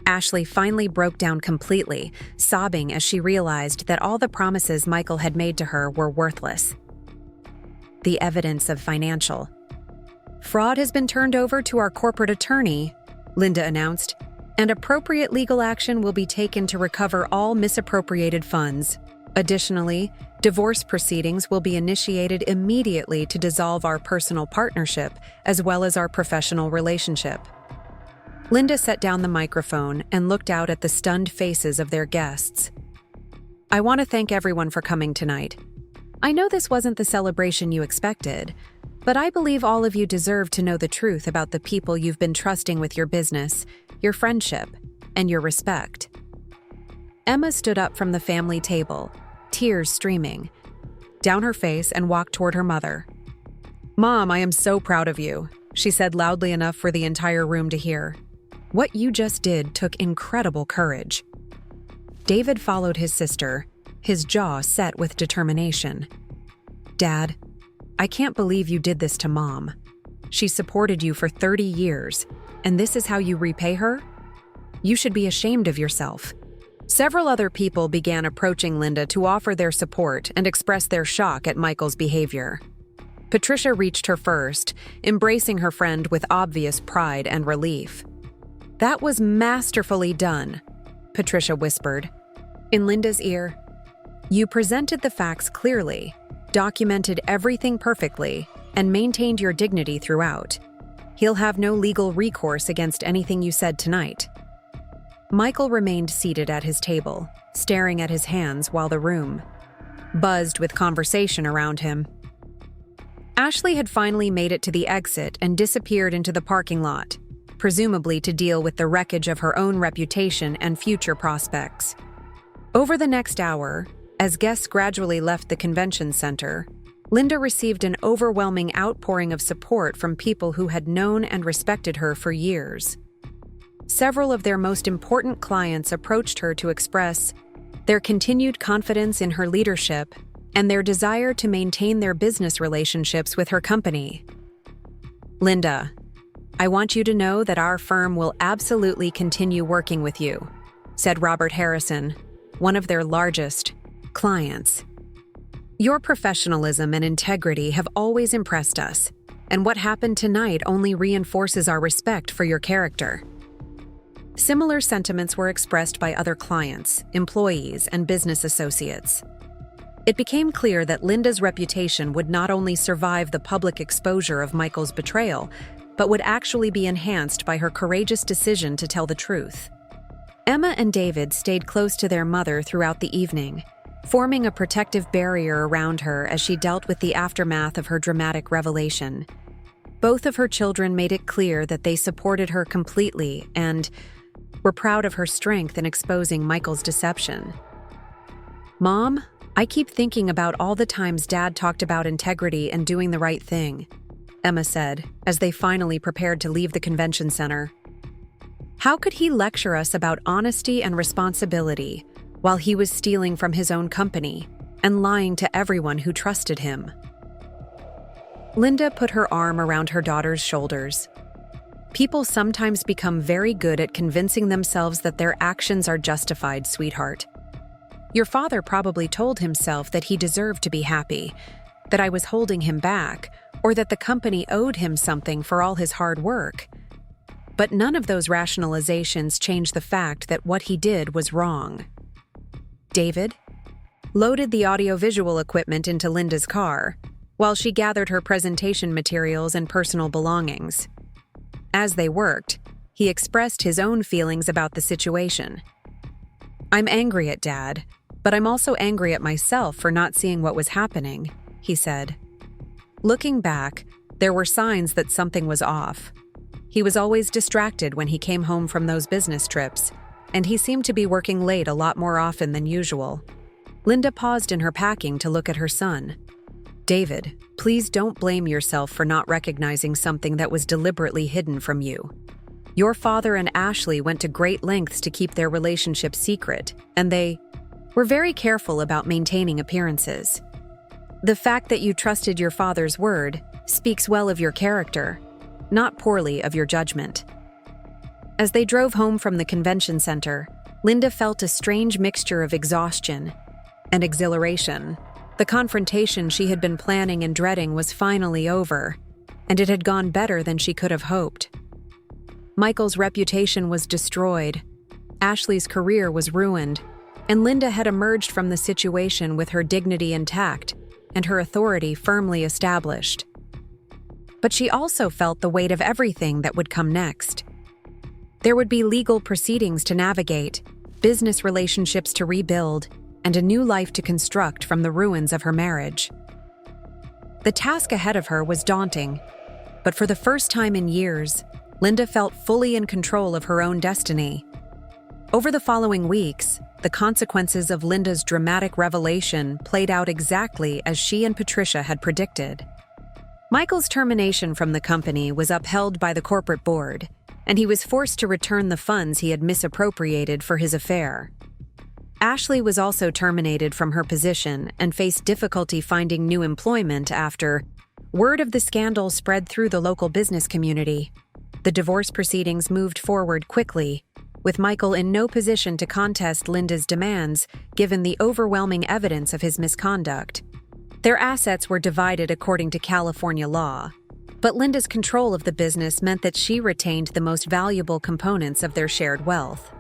Ashley finally broke down completely, sobbing as she realized that all the promises Michael had made to her were worthless. The evidence of financial fraud has been turned over to our corporate attorney, Linda announced, and appropriate legal action will be taken to recover all misappropriated funds. Additionally, divorce proceedings will be initiated immediately to dissolve our personal partnership as well as our professional relationship. Linda set down the microphone and looked out at the stunned faces of their guests. I want to thank everyone for coming tonight. I know this wasn't the celebration you expected, but I believe all of you deserve to know the truth about the people you've been trusting with your business, your friendship, and your respect. Emma stood up from the family table, tears streaming down her face, and walked toward her mother. Mom, I am so proud of you, she said loudly enough for the entire room to hear. What you just did took incredible courage. David followed his sister, his jaw set with determination. Dad, I can't believe you did this to Mom. She supported you for 30 years, and this is how you repay her? You should be ashamed of yourself. Several other people began approaching Linda to offer their support and express their shock at Michael's behavior. Patricia reached her first, embracing her friend with obvious pride and relief. That was masterfully done, Patricia whispered. In Linda's ear, you presented the facts clearly, documented everything perfectly, and maintained your dignity throughout. He'll have no legal recourse against anything you said tonight. Michael remained seated at his table, staring at his hands while the room buzzed with conversation around him. Ashley had finally made it to the exit and disappeared into the parking lot, presumably to deal with the wreckage of her own reputation and future prospects. Over the next hour, as guests gradually left the convention center, Linda received an overwhelming outpouring of support from people who had known and respected her for years. Several of their most important clients approached her to express their continued confidence in her leadership and their desire to maintain their business relationships with her company. Linda, I want you to know that our firm will absolutely continue working with you, said Robert Harrison, one of their largest clients. Your professionalism and integrity have always impressed us, and what happened tonight only reinforces our respect for your character. Similar sentiments were expressed by other clients, employees, and business associates. It became clear that Linda's reputation would not only survive the public exposure of Michael's betrayal, but would actually be enhanced by her courageous decision to tell the truth. Emma and David stayed close to their mother throughout the evening, forming a protective barrier around her as she dealt with the aftermath of her dramatic revelation. Both of her children made it clear that they supported her completely and were proud of her strength in exposing Michael's deception. Mom, I keep thinking about all the times Dad talked about integrity and doing the right thing, Emma said, as they finally prepared to leave the convention center. How could he lecture us about honesty and responsibility while he was stealing from his own company and lying to everyone who trusted him? Linda put her arm around her daughter's shoulders. People sometimes become very good at convincing themselves that their actions are justified, sweetheart. Your father probably told himself that he deserved to be happy, that I was holding him back, or that the company owed him something for all his hard work. But none of those rationalizations change the fact that what he did was wrong. David loaded the audiovisual equipment into Linda's car, while she gathered her presentation materials and personal belongings. As they worked, he expressed his own feelings about the situation. "I'm angry at Dad, but I'm also angry at myself for not seeing what was happening," he said. Looking back, there were signs that something was off. He was always distracted when he came home from those business trips, and he seemed to be working late a lot more often than usual. Linda paused in her packing to look at her son. "David, please don't blame yourself for not recognizing something that was deliberately hidden from you. Your father and Ashley went to great lengths to keep their relationship secret, and they were very careful about maintaining appearances. The fact that you trusted your father's word speaks well of your character, not poorly of your judgment." As they drove home from the convention center, Linda felt a strange mixture of exhaustion and exhilaration. The confrontation she had been planning and dreading was finally over, and it had gone better than she could have hoped. Michael's reputation was destroyed, Ashley's career was ruined, and Linda had emerged from the situation with her dignity intact and her authority firmly established. But she also felt the weight of everything that would come next. There would be legal proceedings to navigate, business relationships to rebuild, and a new life to construct from the ruins of her marriage. The task ahead of her was daunting, but for the first time in years, Linda felt fully in control of her own destiny. Over the following weeks, the consequences of Linda's dramatic revelation played out exactly as she and Patricia had predicted. Michael's termination from the company was upheld by the corporate board, and he was forced to return the funds he had misappropriated for his affair. Ashley was also terminated from her position and faced difficulty finding new employment after word of the scandal spread through the local business community. The divorce proceedings moved forward quickly, with Michael in no position to contest Linda's demands given the overwhelming evidence of his misconduct. Their assets were divided according to California law, but Linda's control of the business meant that she retained the most valuable components of their shared wealth.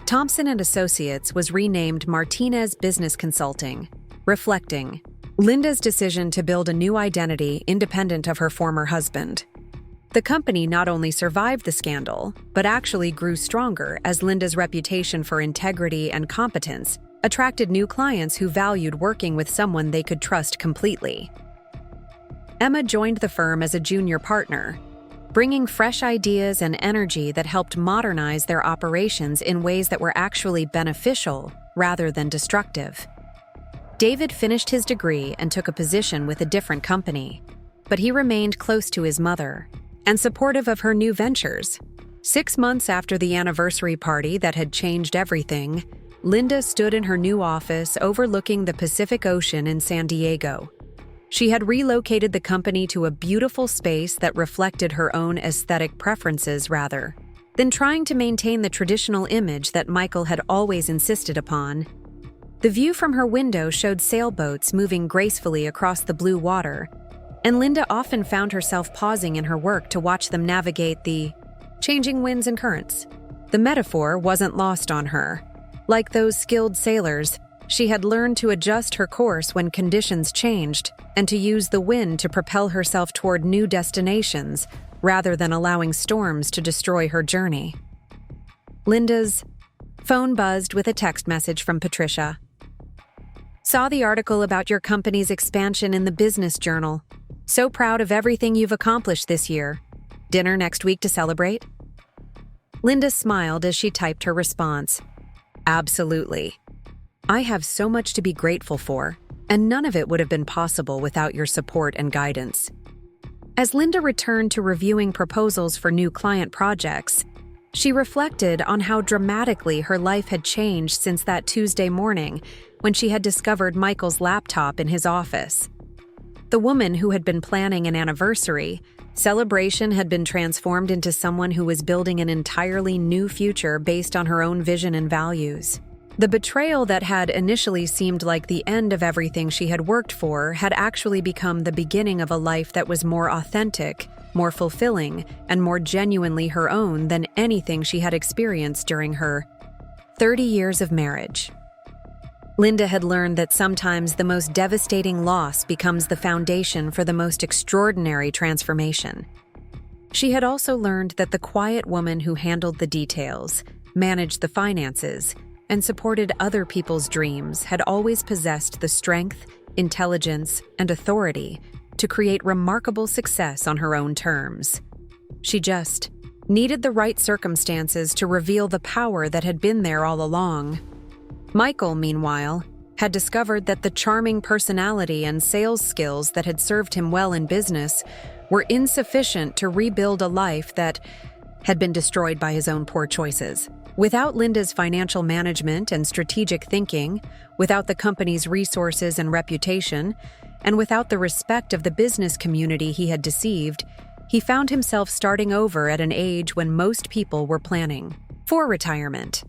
Thompson Associates was renamed Martinez Business Consulting, reflecting Linda's decision to build a new identity independent of her former husband. The company not only survived the scandal, but actually grew stronger as Linda's reputation for integrity and competence attracted new clients who valued working with someone they could trust completely. Emma joined the firm as a junior partner, bringing fresh ideas and energy that helped modernize their operations in ways that were actually beneficial rather than destructive. David finished his degree and took a position with a different company, but he remained close to his mother and supportive of her new ventures. 6 months after the anniversary party that had changed everything, Linda stood in her new office overlooking the Pacific Ocean in San Diego. She had relocated the company to a beautiful space that reflected her own aesthetic preferences rather than trying to maintain the traditional image that Michael had always insisted upon. The view from her window showed sailboats moving gracefully across the blue water, and Linda often found herself pausing in her work to watch them navigate the changing winds and currents. The metaphor wasn't lost on her. Like those skilled sailors, she had learned to adjust her course when conditions changed and to use the wind to propel herself toward new destinations rather than allowing storms to destroy her journey. Linda's phone buzzed with a text message from Patricia. "Saw the article about your company's expansion in the Business Journal. So proud of everything you've accomplished this year. Dinner next week to celebrate?" Linda smiled as she typed her response. "Absolutely. I have so much to be grateful for, and none of it would have been possible without your support and guidance." As Linda returned to reviewing proposals for new client projects, she reflected on how dramatically her life had changed since that Tuesday morning when she had discovered Michael's laptop in his office. The woman who had been planning an anniversary Celebration had been transformed into someone who was building an entirely new future based on her own vision and values. The betrayal that had initially seemed like the end of everything she had worked for had actually become the beginning of a life that was more authentic, more fulfilling, and more genuinely her own than anything she had experienced during her 30 years of marriage. Linda had learned that sometimes the most devastating loss becomes the foundation for the most extraordinary transformation. She had also learned that the quiet woman who handled the details, managed the finances, and supported other people's dreams had always possessed the strength, intelligence, and authority to create remarkable success on her own terms. She just needed the right circumstances to reveal the power that had been there all along. Michael, meanwhile, had discovered that the charming personality and sales skills that had served him well in business were insufficient to rebuild a life that had been destroyed by his own poor choices. Without Linda's financial management and strategic thinking, without the company's resources and reputation, and without the respect of the business community he had deceived, he found himself starting over at an age when most people were planning for retirement.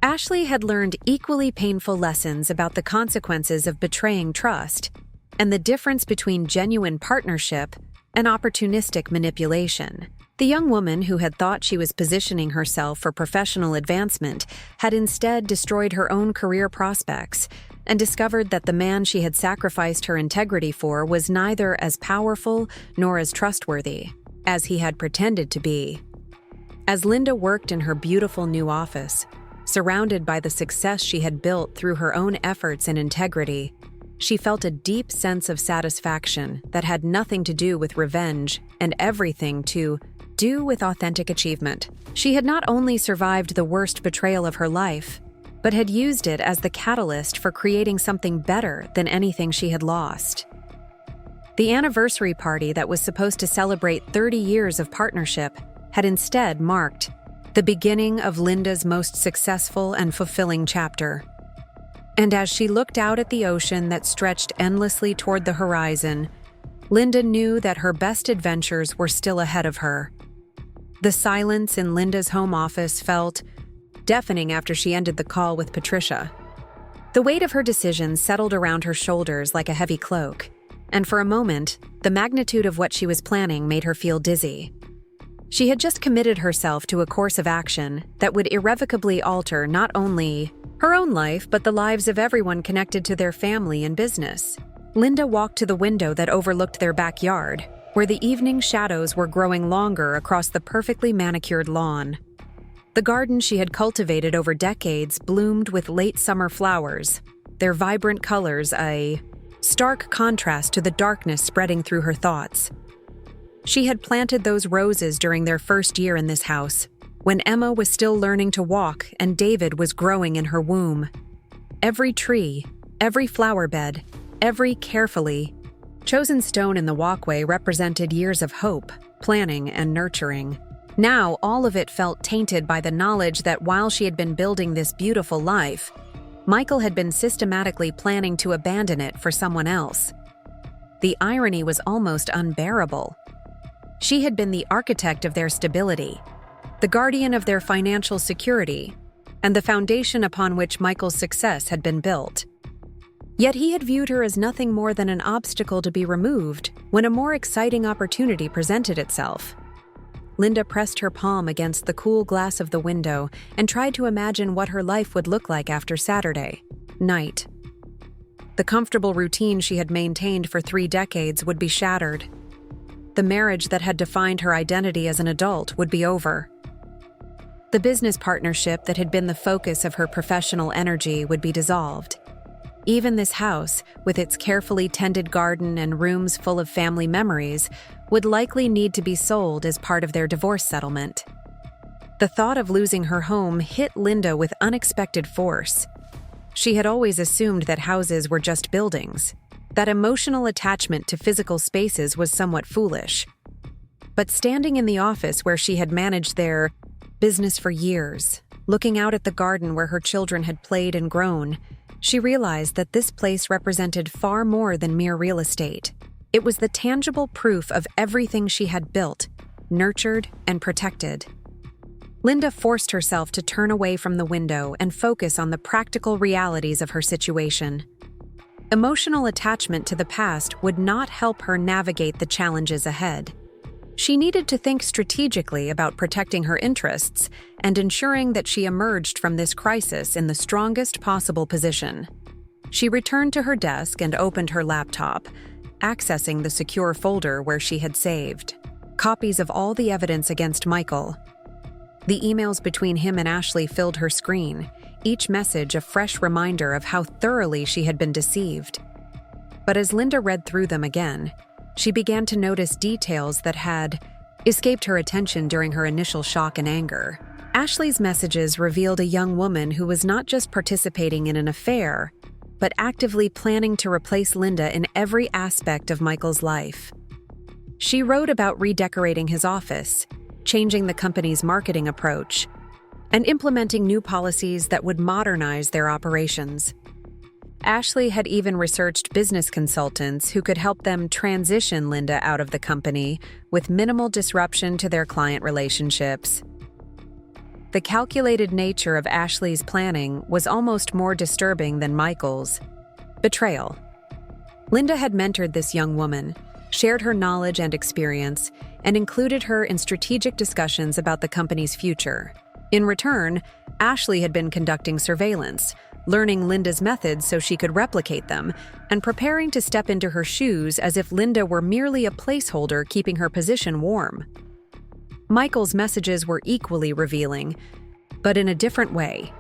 Ashley had learned equally painful lessons about the consequences of betraying trust and the difference between genuine partnership and opportunistic manipulation. The young woman who had thought she was positioning herself for professional advancement had instead destroyed her own career prospects and discovered that the man she had sacrificed her integrity for was neither as powerful nor as trustworthy as he had pretended to be. As Linda worked in her beautiful new office, surrounded by the success she had built through her own efforts and integrity, she felt a deep sense of satisfaction that had nothing to do with revenge and everything to do with authentic achievement. She had not only survived the worst betrayal of her life, but had used it as the catalyst for creating something better than anything she had lost. The anniversary party that was supposed to celebrate 30 years of partnership had instead marked the beginning of Linda's most successful and fulfilling chapter. And as she looked out at the ocean that stretched endlessly toward the horizon, Linda knew that her best adventures were still ahead of her. The silence in Linda's home office felt deafening after she ended the call with Patricia. The weight of her decision settled around her shoulders like a heavy cloak, and for a moment, the magnitude of what she was planning made her feel dizzy. She had just committed herself to a course of action that would irrevocably alter not only her own life, but the lives of everyone connected to their family and business. Linda walked to the window that overlooked their backyard, where the evening shadows were growing longer across the perfectly manicured lawn. The garden she had cultivated over decades bloomed with late summer flowers, their vibrant colors a stark contrast to the darkness spreading through her thoughts. She had planted those roses during their first year in this house, when Emma was still learning to walk and David was growing in her womb. Every tree, every flower bed, every carefully chosen stone in the walkway represented years of hope, planning, and nurturing. Now, all of it felt tainted by the knowledge that while she had been building this beautiful life, Michael had been systematically planning to abandon it for someone else. The irony was almost unbearable. She had been the architect of their stability, the guardian of their financial security, and the foundation upon which Michael's success had been built. Yet he had viewed her as nothing more than an obstacle to be removed when a more exciting opportunity presented itself. Linda pressed her palm against the cool glass of the window and tried to imagine what her life would look like after Saturday night. The comfortable routine she had maintained for 3 decades would be shattered. The marriage that had defined her identity as an adult would be over. The business partnership that had been the focus of her professional energy would be dissolved. Even this house, with its carefully tended garden and rooms full of family memories, would likely need to be sold as part of their divorce settlement. The thought of losing her home hit Linda with unexpected force. She had always assumed that houses were just buildings, that emotional attachment to physical spaces was somewhat foolish. But standing in the office where she had managed their business for years, looking out at the garden where her children had played and grown, she realized that this place represented far more than mere real estate. It was the tangible proof of everything she had built, nurtured, and protected. Linda forced herself to turn away from the window and focus on the practical realities of her situation. Emotional attachment to the past would not help her navigate the challenges ahead. She needed to think strategically about protecting her interests and ensuring that she emerged from this crisis in the strongest possible position. She returned to her desk and opened her laptop, accessing the secure folder where she had saved copies of all the evidence against Michael. The emails between him and Ashley filled her screen, each message a fresh reminder of how thoroughly she had been deceived. But as Linda read through them again, she began to notice details that had escaped her attention during her initial shock and anger. Ashley's messages revealed a young woman who was not just participating in an affair, but actively planning to replace Linda in every aspect of Michael's life. She wrote about redecorating his office, changing the company's marketing approach, and implementing new policies that would modernize their operations. Ashley had even researched business consultants who could help them transition Linda out of the company with minimal disruption to their client relationships. The calculated nature of Ashley's planning was almost more disturbing than Michael's. Betrayal. Linda had mentored this young woman, shared her knowledge and experience, and included her in strategic discussions about the company's future. In return, Ashley had been conducting surveillance, learning Linda's methods so she could replicate them, and preparing to step into her shoes as if Linda were merely a placeholder keeping her position warm. Michael's messages were equally revealing, but in a different way.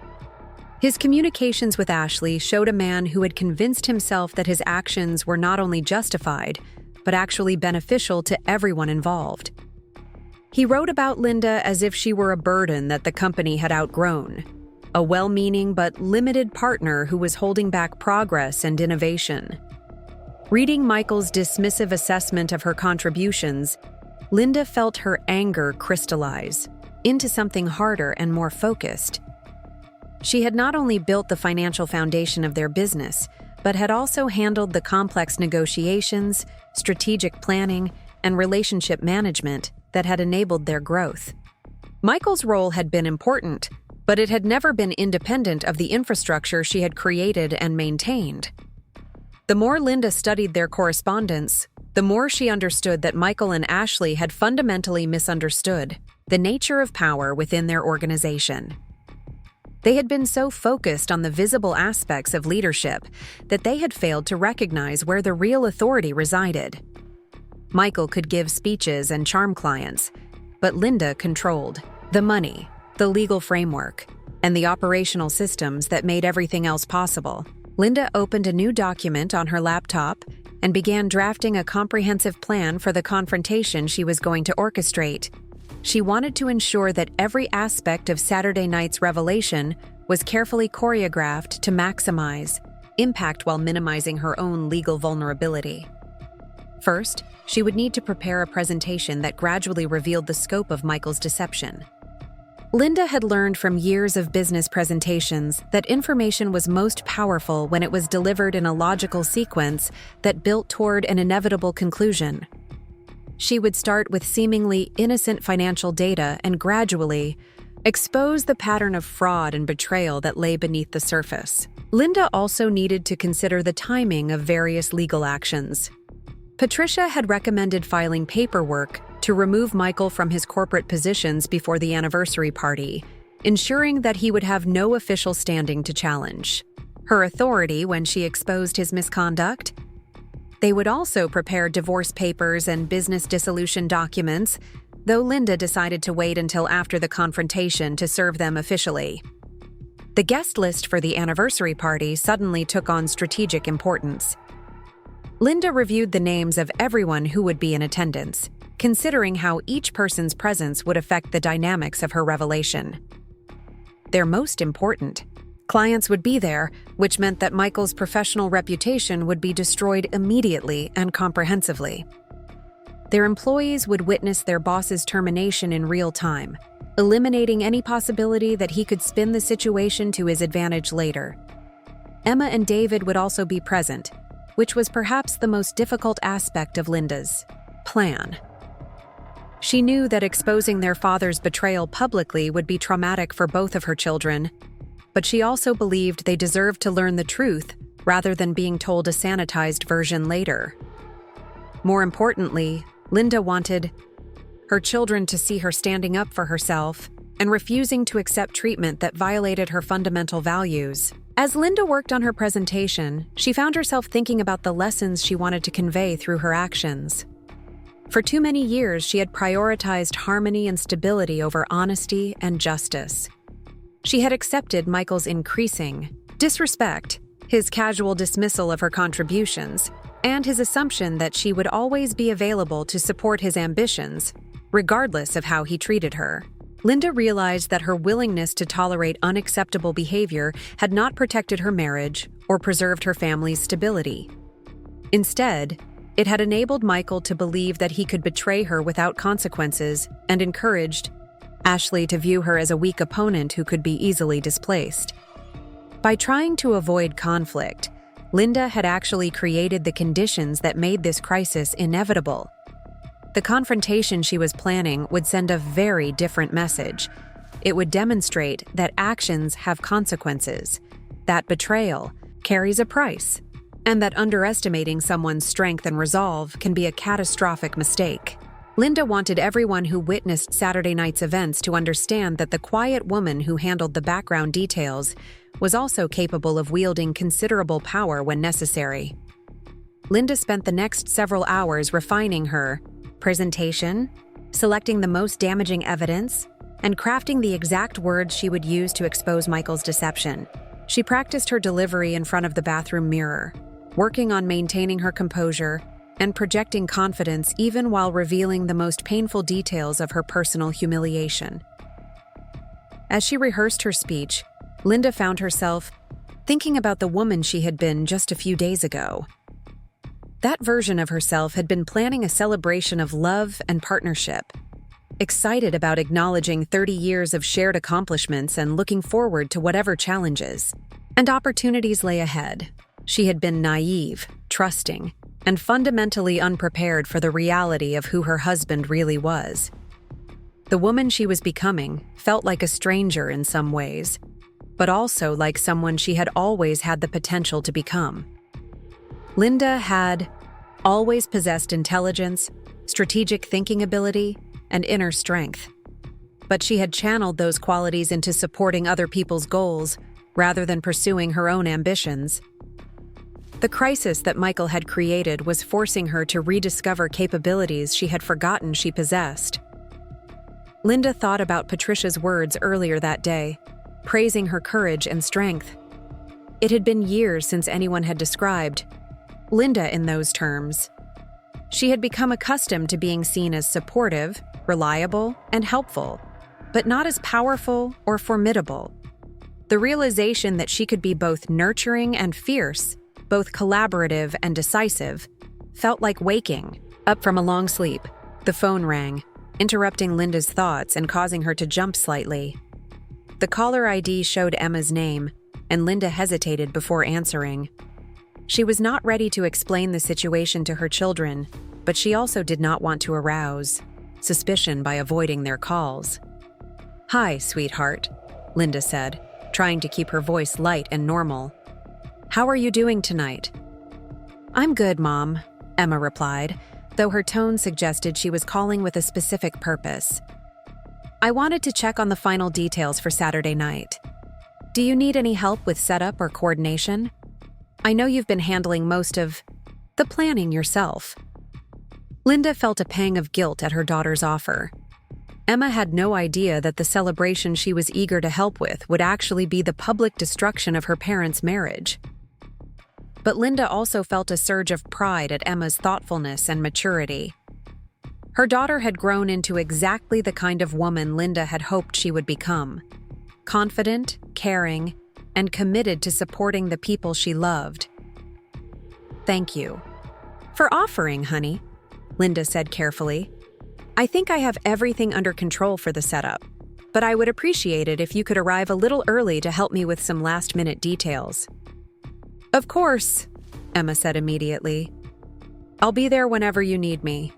His communications with Ashley showed a man who had convinced himself that his actions were not only justified, but actually beneficial to everyone involved. He wrote about Linda as if she were a burden that the company had outgrown, a well-meaning but limited partner who was holding back progress and innovation. Reading Michael's dismissive assessment of her contributions, Linda felt her anger crystallize into something harder and more focused. She had not only built the financial foundation of their business, but had also handled the complex negotiations, strategic planning, and relationship management that had enabled their growth. Michael's role had been important, but it had never been independent of the infrastructure she had created and maintained. The more Linda studied their correspondence, the more she understood that Michael and Ashley had fundamentally misunderstood the nature of power within their organization. They had been so focused on the visible aspects of leadership that they had failed to recognize where the real authority resided. Michael could give speeches and charm clients, but Linda controlled the money, the legal framework, and the operational systems that made everything else possible. Linda opened a new document on her laptop and began drafting a comprehensive plan for the confrontation she was going to orchestrate. She wanted to ensure that every aspect of Saturday night's revelation was carefully choreographed to maximize impact while minimizing her own legal vulnerability. First, she would need to prepare a presentation that gradually revealed the scope of Michael's deception. Linda had learned from years of business presentations that information was most powerful when it was delivered in a logical sequence that built toward an inevitable conclusion. She would start with seemingly innocent financial data and gradually expose the pattern of fraud and betrayal that lay beneath the surface. Linda also needed to consider the timing of various legal actions. Patricia had recommended filing paperwork to remove Michael from his corporate positions before the anniversary party, ensuring that he would have no official standing to challenge her authority when she exposed his misconduct. They would also prepare divorce papers and business dissolution documents, though Linda decided to wait until after the confrontation to serve them officially. The guest list for the anniversary party suddenly took on strategic importance. Linda reviewed the names of everyone who would be in attendance, considering how each person's presence would affect the dynamics of her revelation. Their most important clients would be there, which meant that Michael's professional reputation would be destroyed immediately and comprehensively. Their employees would witness their boss's termination in real time, eliminating any possibility that he could spin the situation to his advantage later. Emma and David would also be present, which was perhaps the most difficult aspect of Linda's plan. She knew that exposing their father's betrayal publicly would be traumatic for both of her children, but she also believed they deserved to learn the truth rather than being told a sanitized version later. More importantly, Linda wanted her children to see her standing up for herself and refusing to accept treatment that violated her fundamental values. As Linda worked on her presentation, she found herself thinking about the lessons she wanted to convey through her actions. For too many years, she had prioritized harmony and stability over honesty and justice. She had accepted Michael's increasing disrespect, his casual dismissal of her contributions, and his assumption that she would always be available to support his ambitions, regardless of how he treated her. Linda realized that her willingness to tolerate unacceptable behavior had not protected her marriage or preserved her family's stability. Instead, it had enabled Michael to believe that he could betray her without consequences and encouraged Ashley to view her as a weak opponent who could be easily displaced. By trying to avoid conflict, Linda had actually created the conditions that made this crisis inevitable. The confrontation she was planning would send a very different message. It would demonstrate that actions have consequences, that betrayal carries a price, and that underestimating someone's strength and resolve can be a catastrophic mistake. Linda wanted everyone who witnessed Saturday night's events to understand that the quiet woman who handled the background details was also capable of wielding considerable power when necessary. Linda spent the next several hours refining her presentation, selecting the most damaging evidence, and crafting the exact words she would use to expose Michael's deception. She practiced her delivery in front of the bathroom mirror, working on maintaining her composure and projecting confidence even while revealing the most painful details of her personal humiliation. As she rehearsed her speech, Linda found herself thinking about the woman she had been just a few days ago. That version of herself had been planning a celebration of love and partnership, excited about acknowledging 30 years of shared accomplishments and looking forward to whatever challenges and opportunities lay ahead. She had been naive, trusting, and fundamentally unprepared for the reality of who her husband really was. The woman she was becoming felt like a stranger in some ways, but also like someone she had always had the potential to become. Linda had always possessed intelligence, strategic thinking ability, and inner strength. But she had channeled those qualities into supporting other people's goals rather than pursuing her own ambitions. The crisis that Michael had created was forcing her to rediscover capabilities she had forgotten she possessed. Linda thought about Patricia's words earlier that day, praising her courage and strength. It had been years since anyone had described Linda in those terms. She had become accustomed to being seen as supportive, reliable, and helpful, but not as powerful or formidable. The realization that she could be both nurturing and fierce, both collaborative and decisive, felt like waking up from a long sleep. The phone rang, interrupting Linda's thoughts and causing her to jump slightly. The caller ID showed Emma's name, and Linda hesitated before answering. She was not ready to explain the situation to her children, but she also did not want to arouse suspicion by avoiding their calls. "Hi, sweetheart," Linda said, trying to keep her voice light and normal. "How are you doing tonight?" "I'm good, Mom," Emma replied, though her tone suggested she was calling with a specific purpose. "I wanted to check on the final details for Saturday night. Do you need any help with setup or coordination? I know you've been handling most of the planning yourself." Linda felt a pang of guilt at her daughter's offer. Emma had no idea that the celebration she was eager to help with would actually be the public destruction of her parents' marriage. But Linda also felt a surge of pride at Emma's thoughtfulness and maturity. Her daughter had grown into exactly the kind of woman Linda had hoped she would become: confident, caring, and committed to supporting the people she loved. "Thank you for offering, honey," Linda said carefully. "I think I have everything under control for the setup, but I would appreciate it if you could arrive a little early to help me with some last-minute details." "Of course," Emma said immediately. "I'll be there whenever you need me."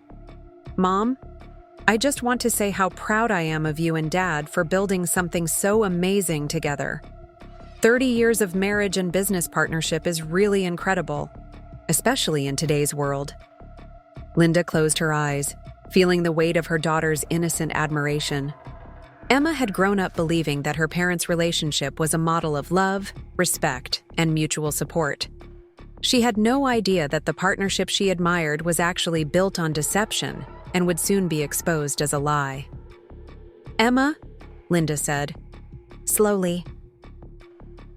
"Mom, I just want to say how proud I am of you and Dad for building something so amazing together. 30 years of marriage and business partnership is really incredible, especially in today's world." Linda closed her eyes, feeling the weight of her daughter's innocent admiration. Emma had grown up believing that her parents' relationship was a model of love, respect, and mutual support. She had no idea that the partnership she admired was actually built on deception and would soon be exposed as a lie. "Emma," Linda said, slowly,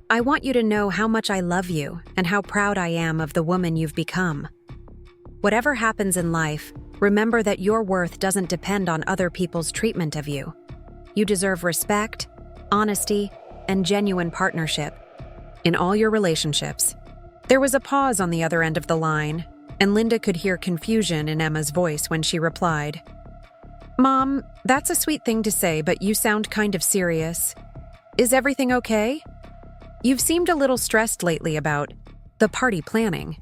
"I want you to know how much I love you and how proud I am of the woman you've become. Whatever happens in life, remember that your worth doesn't depend on other people's treatment of you. You deserve respect, honesty, and genuine partnership in all your relationships." There was a pause on the other end of the line, and Linda could hear confusion in Emma's voice when she replied, "Mom, that's a sweet thing to say, but you sound kind of serious. Is everything okay? You've seemed a little stressed lately about the party planning."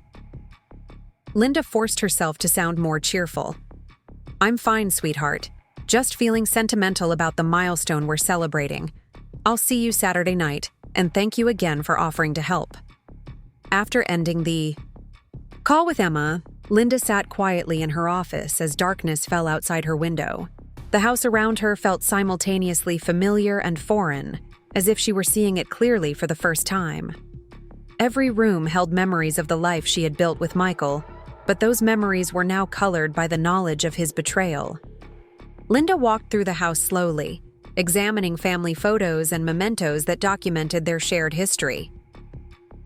Linda forced herself to sound more cheerful. "I'm fine, sweetheart. Just feeling sentimental about the milestone we're celebrating. I'll see you Saturday night, and thank you again for offering to help." After ending the call with Emma, Linda sat quietly in her office as darkness fell outside her window. The house around her felt simultaneously familiar and foreign, as if she were seeing it clearly for the first time. Every room held memories of the life she had built with Michael, but those memories were now colored by the knowledge of his betrayal. Linda walked through the house slowly, examining family photos and mementos that documented their shared history.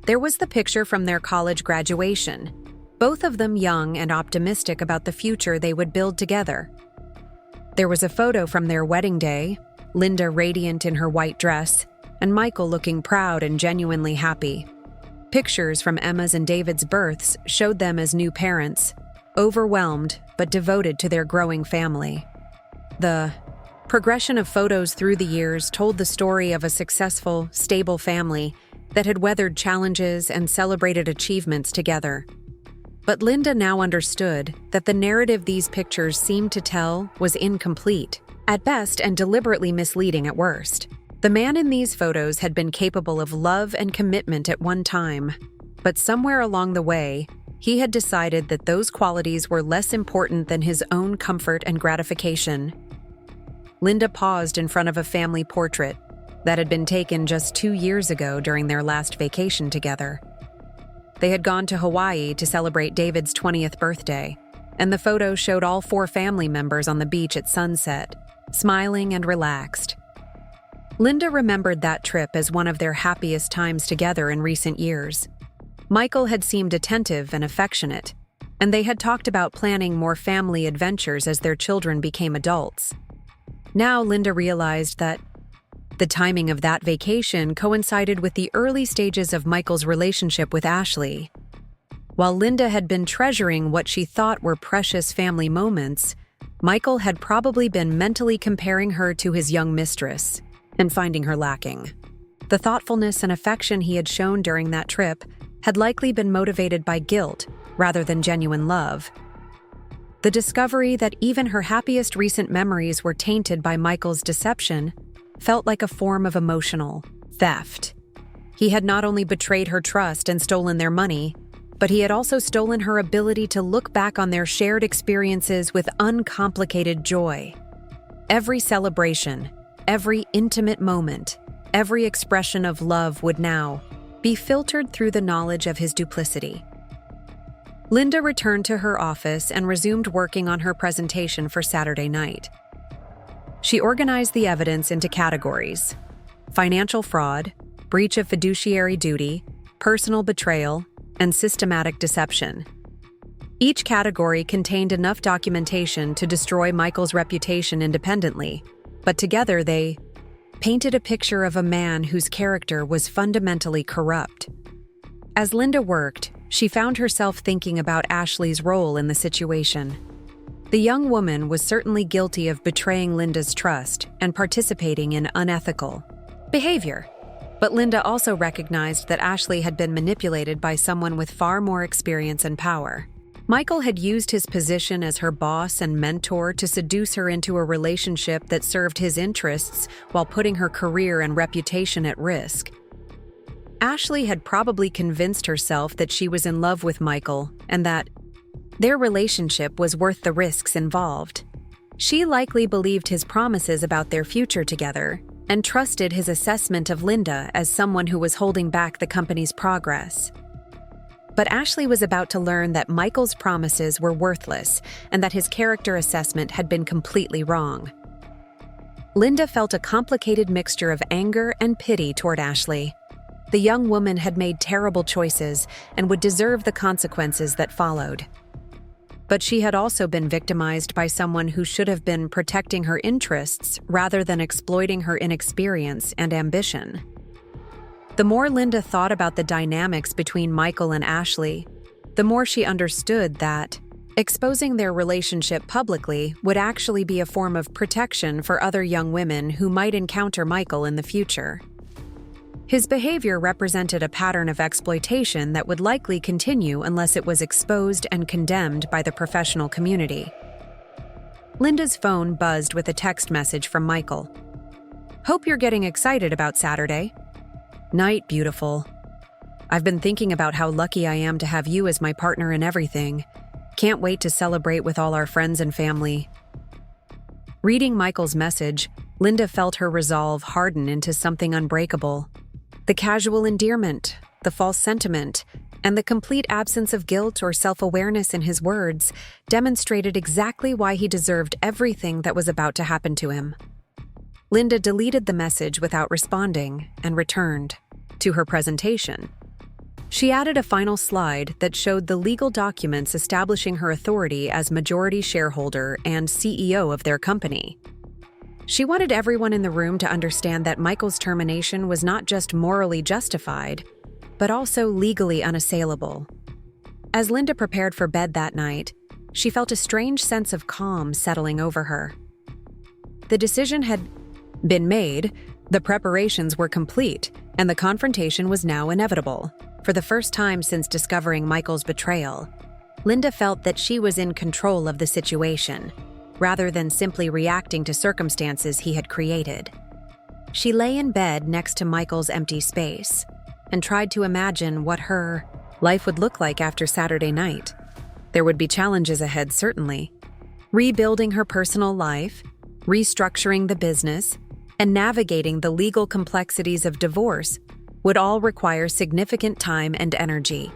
There was the picture from their college graduation, both of them young and optimistic about the future they would build together. There was a photo from their wedding day, Linda radiant in her white dress, and Michael looking proud and genuinely happy. Pictures from Emma's and David's births showed them as new parents, overwhelmed but devoted to their growing family. The progression of photos through the years told the story of a successful, stable family that had weathered challenges and celebrated achievements together. But Linda now understood that the narrative these pictures seemed to tell was incomplete, at best, and deliberately misleading at worst. The man in these photos had been capable of love and commitment at one time, but somewhere along the way, he had decided that those qualities were less important than his own comfort and gratification. Linda paused in front of a family portrait that had been taken just 2 years ago during their last vacation together. They had gone to Hawaii to celebrate David's 20th birthday, and the photo showed all 4 family members on the beach at sunset, smiling and relaxed. Linda remembered that trip as one of their happiest times together in recent years. Michael had seemed attentive and affectionate, and they had talked about planning more family adventures as their children became adults. Now Linda realized that the timing of that vacation coincided with the early stages of Michael's relationship with Ashley. While Linda had been treasuring what she thought were precious family moments, Michael had probably been mentally comparing her to his young mistress and finding her lacking. The thoughtfulness and affection he had shown during that trip had likely been motivated by guilt rather than genuine love. The discovery that even her happiest recent memories were tainted by Michael's deception felt like a form of emotional theft. He had not only betrayed her trust and stolen their money, but he had also stolen her ability to look back on their shared experiences with uncomplicated joy. Every celebration, every intimate moment, every expression of love would now be filtered through the knowledge of his duplicity. Linda returned to her office and resumed working on her presentation for Saturday night. She organized the evidence into categories: financial fraud, breach of fiduciary duty, personal betrayal, and systematic deception. Each category contained enough documentation to destroy Michael's reputation independently, but together they painted a picture of a man whose character was fundamentally corrupt. As Linda worked, she found herself thinking about Ashley's role in the situation. The young woman was certainly guilty of betraying Linda's trust and participating in unethical behavior. But Linda also recognized that Ashley had been manipulated by someone with far more experience and power. Michael had used his position as her boss and mentor to seduce her into a relationship that served his interests while putting her career and reputation at risk. Ashley had probably convinced herself that she was in love with Michael and that their relationship was worth the risks involved. She likely believed his promises about their future together and trusted his assessment of Linda as someone who was holding back the company's progress. But Ashley was about to learn that Michael's promises were worthless and that his character assessment had been completely wrong. Linda felt a complicated mixture of anger and pity toward Ashley. The young woman had made terrible choices and would deserve the consequences that followed. But she had also been victimized by someone who should have been protecting her interests rather than exploiting her inexperience and ambition. The more Linda thought about the dynamics between Michael and Ashley, the more she understood that exposing their relationship publicly would actually be a form of protection for other young women who might encounter Michael in the future. His behavior represented a pattern of exploitation that would likely continue unless it was exposed and condemned by the professional community. Linda's phone buzzed with a text message from Michael. "Hope you're getting excited about Saturday. Night, beautiful. I've been thinking about how lucky I am to have you as my partner in everything. Can't wait to celebrate with all our friends and family." Reading Michael's message, Linda felt her resolve harden into something unbreakable. The casual endearment, the false sentiment, and the complete absence of guilt or self-awareness in his words demonstrated exactly why he deserved everything that was about to happen to him. Linda deleted the message without responding and returned to her presentation. She added a final slide that showed the legal documents establishing her authority as majority shareholder and CEO of their company. She wanted everyone in the room to understand that Michael's termination was not just morally justified, but also legally unassailable. As Linda prepared for bed that night, she felt a strange sense of calm settling over her. The decision had been made, the preparations were complete, and the confrontation was now inevitable. For the first time since discovering Michael's betrayal, Linda felt that she was in control of the situation, rather than simply reacting to circumstances he had created. She lay in bed next to Michael's empty space and tried to imagine what her life would look like after Saturday night. There would be challenges ahead, certainly. Rebuilding her personal life, restructuring the business, and navigating the legal complexities of divorce would all require significant time and energy.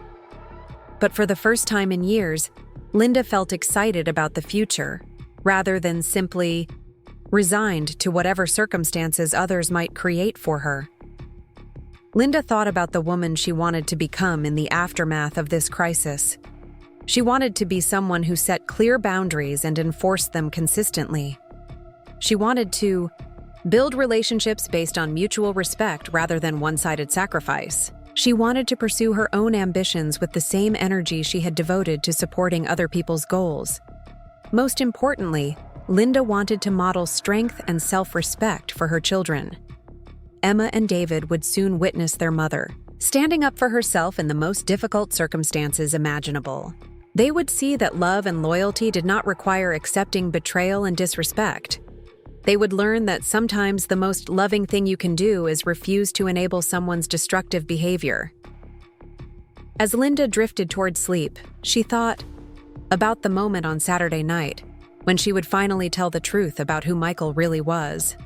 But for the first time in years, Linda felt excited about the future, rather than simply resigned to whatever circumstances others might create for her. Linda thought about the woman she wanted to become in the aftermath of this crisis. She wanted to be someone who set clear boundaries and enforced them consistently. She wanted to build relationships based on mutual respect rather than one-sided sacrifice. She wanted to pursue her own ambitions with the same energy she had devoted to supporting other people's goals. Most importantly, Linda wanted to model strength and self-respect for her children. Emma and David would soon witness their mother, standing up for herself in the most difficult circumstances imaginable. They would see that love and loyalty did not require accepting betrayal and disrespect. They would learn that sometimes the most loving thing you can do is refuse to enable someone's destructive behavior. As Linda drifted toward sleep, she thought about the moment on Saturday night when she would finally tell the truth about who Michael really was.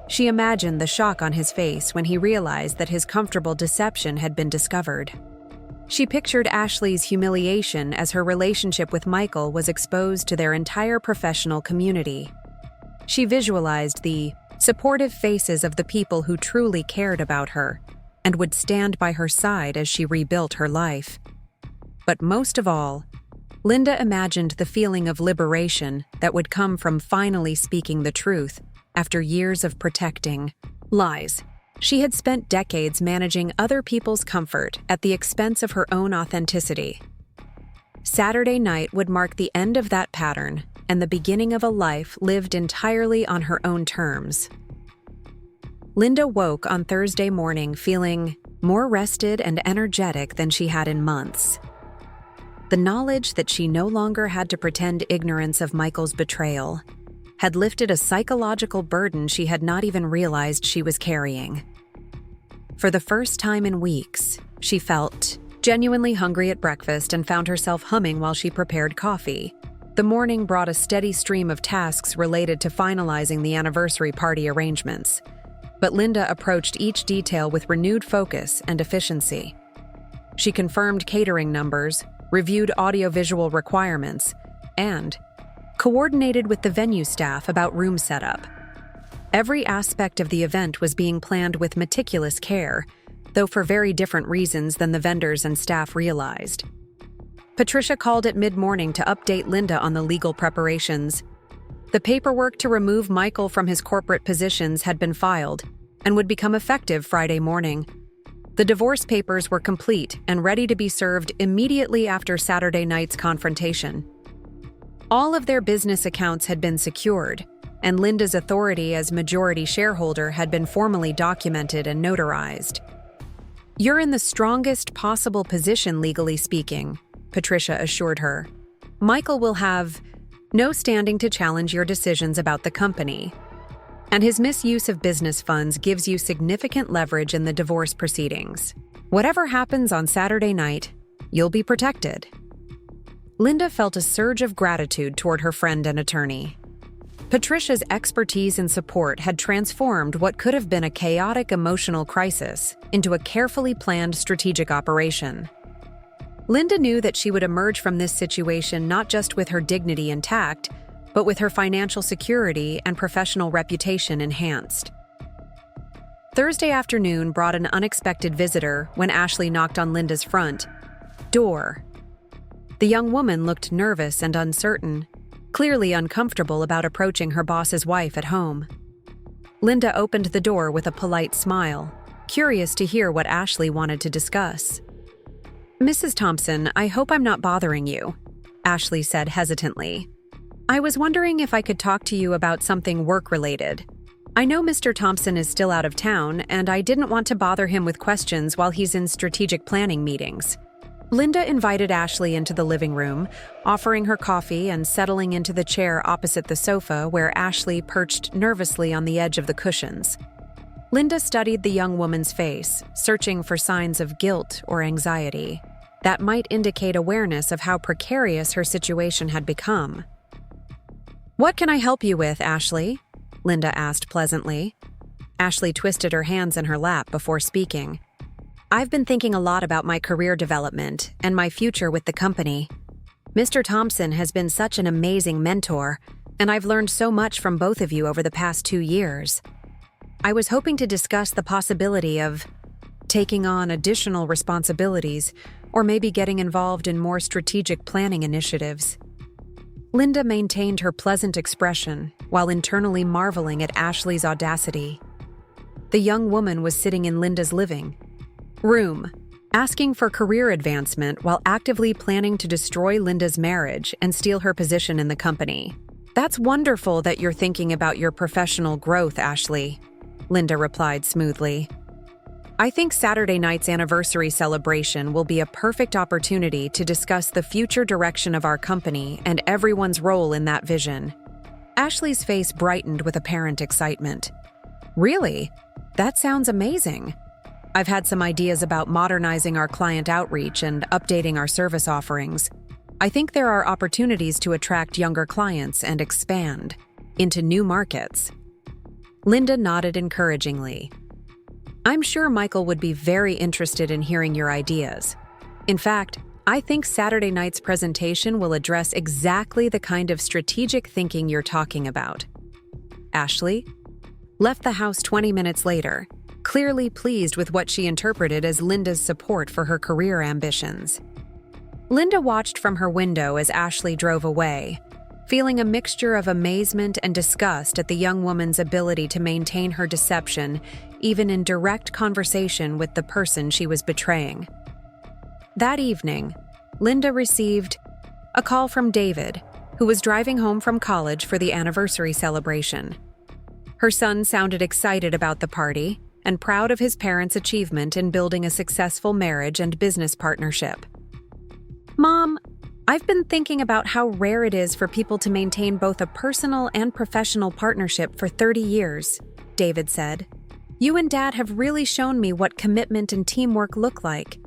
She imagined the shock on his face when he realized that his comfortable deception had been discovered. She pictured Ashley's humiliation as her relationship with Michael was exposed to their entire professional community. She visualized the supportive faces of the people who truly cared about her and would stand by her side as she rebuilt her life. But most of all, Linda imagined the feeling of liberation that would come from finally speaking the truth after years of protecting lies. She had spent decades managing other people's comfort at the expense of her own authenticity. Saturday night would mark the end of that pattern and the beginning of a life lived entirely on her own terms. Linda woke on Thursday morning feeling more rested and energetic than she had in months. The knowledge that she no longer had to pretend ignorance of Michael's betrayal had lifted a psychological burden she had not even realized she was carrying. For the first time in weeks, she felt genuinely hungry at breakfast and found herself humming while she prepared coffee. The morning brought a steady stream of tasks related to finalizing the anniversary party arrangements, but Linda approached each detail with renewed focus and efficiency. She confirmed catering numbers, reviewed audiovisual requirements, and coordinated with the venue staff about room setup. Every aspect of the event was being planned with meticulous care, though for very different reasons than the vendors and staff realized. Patricia called at mid-morning to update Linda on the legal preparations. The paperwork to remove Michael from his corporate positions had been filed and would become effective Friday morning. The divorce papers were complete and ready to be served immediately after Saturday night's confrontation. All of their business accounts had been secured, and Linda's authority as majority shareholder had been formally documented and notarized. "You're in the strongest possible position, legally speaking," Patricia assured her. "Michael will have no standing to challenge your decisions about the company, and his misuse of business funds gives you significant leverage in the divorce proceedings. Whatever happens on Saturday night, you'll be protected." Linda felt a surge of gratitude toward her friend and attorney. Patricia's expertise and support had transformed what could have been a chaotic emotional crisis into a carefully planned strategic operation. Linda knew that she would emerge from this situation not just with her dignity intact, but with her financial security and professional reputation enhanced. Thursday afternoon brought an unexpected visitor when Ashley knocked on Linda's front door. The young woman looked nervous and uncertain, clearly uncomfortable about approaching her boss's wife at home. Linda opened the door with a polite smile, curious to hear what Ashley wanted to discuss. "Mrs. Thompson, I hope I'm not bothering you," Ashley said hesitantly. "I was wondering if I could talk to you about something work-related. I know Mr. Thompson is still out of town, and I didn't want to bother him with questions while he's in strategic planning meetings." Linda invited Ashley into the living room, offering her coffee and settling into the chair opposite the sofa where Ashley perched nervously on the edge of the cushions. Linda studied the young woman's face, searching for signs of guilt or anxiety that might indicate awareness of how precarious her situation had become. "What can I help you with, Ashley?" Linda asked pleasantly. Ashley twisted her hands in her lap before speaking. "I've been thinking a lot about my career development and my future with the company. Mr. Thompson has been such an amazing mentor, and I've learned so much from both of you over the past 2 years. I was hoping to discuss the possibility of taking on additional responsibilities or maybe getting involved in more strategic planning initiatives." Linda maintained her pleasant expression while internally marveling at Ashley's audacity. The young woman was sitting in Linda's living room, asking for career advancement while actively planning to destroy Linda's marriage and steal her position in the company. "That's wonderful that you're thinking about your professional growth, Ashley," Linda replied smoothly. "I think Saturday night's anniversary celebration will be a perfect opportunity to discuss the future direction of our company and everyone's role in that vision." Ashley's face brightened with apparent excitement. "Really? That sounds amazing. I've had some ideas about modernizing our client outreach and updating our service offerings. I think there are opportunities to attract younger clients and expand into new markets." Linda nodded encouragingly. "I'm sure Michael would be very interested in hearing your ideas. In fact, I think Saturday night's presentation will address exactly the kind of strategic thinking you're talking about." Ashley left the house 20 minutes later, clearly pleased with what she interpreted as Linda's support for her career ambitions. Linda watched from her window as Ashley drove away, feeling a mixture of amazement and disgust at the young woman's ability to maintain her deception even in direct conversation with the person she was betraying. That evening, Linda received a call from David, who was driving home from college for the anniversary celebration. Her son sounded excited about the party and proud of his parents' achievement in building a successful marriage and business partnership. "Mom, I've been thinking about how rare it is for people to maintain both a personal and professional partnership for 30 years, David said. "You and Dad have really shown me what commitment and teamwork look like.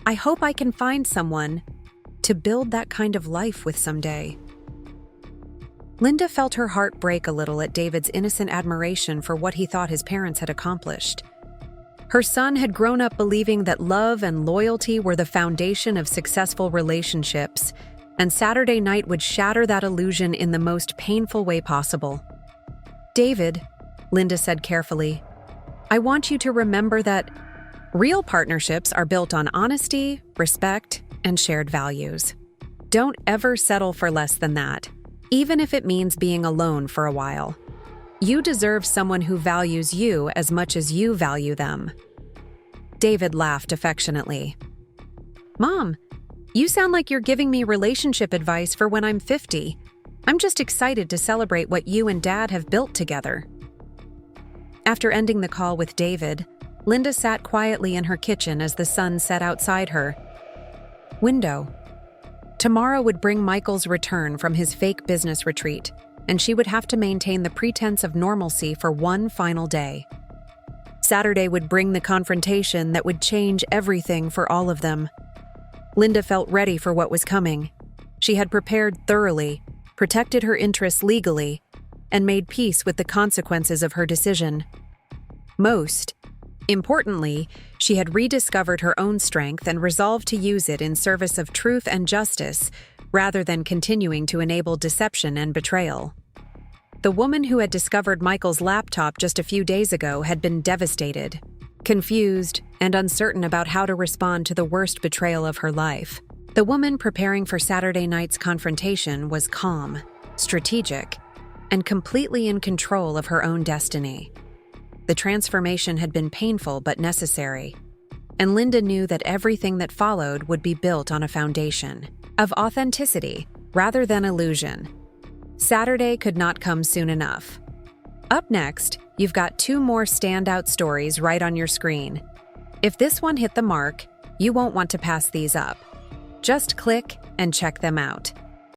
I hope I can find someone to build that kind of life with someday." Linda felt her heart break a little at David's innocent admiration for what he thought his parents had accomplished. Her son had grown up believing that love and loyalty were the foundation of successful relationships, and Saturday night would shatter that illusion in the most painful way possible. "David," Linda said carefully, "I want you to remember that real partnerships are built on honesty, respect, and shared values. Don't ever settle for less than that, even if it means being alone for a while. You deserve someone who values you as much as you value them." David laughed affectionately. "Mom, you sound like you're giving me relationship advice for when I'm 50. I'm just excited to celebrate what you and Dad have built together." After ending the call with David, Linda sat quietly in her kitchen as the sun set outside her window. Tomorrow would bring Michael's return from his fake business retreat, and she would have to maintain the pretense of normalcy for one final day. Saturday would bring the confrontation that would change everything for all of them. Linda felt ready for what was coming. She had prepared thoroughly, protected her interests legally, and made peace with the consequences of her decision. Most importantly, she had rediscovered her own strength and resolved to use it in service of truth and justice, rather than continuing to enable deception and betrayal. The woman who had discovered Michael's laptop just a few days ago had been devastated, confused, and uncertain about how to respond to the worst betrayal of her life. The woman preparing for Saturday night's confrontation was calm, strategic, and completely in control of her own destiny. The transformation had been painful but necessary, and Linda knew that everything that followed would be built on a foundation of authenticity rather than illusion. Saturday could not come soon enough. Up next, you've got 2 more standout stories right on your screen. If this one hit the mark, you won't want to pass these up. Just click and check them out.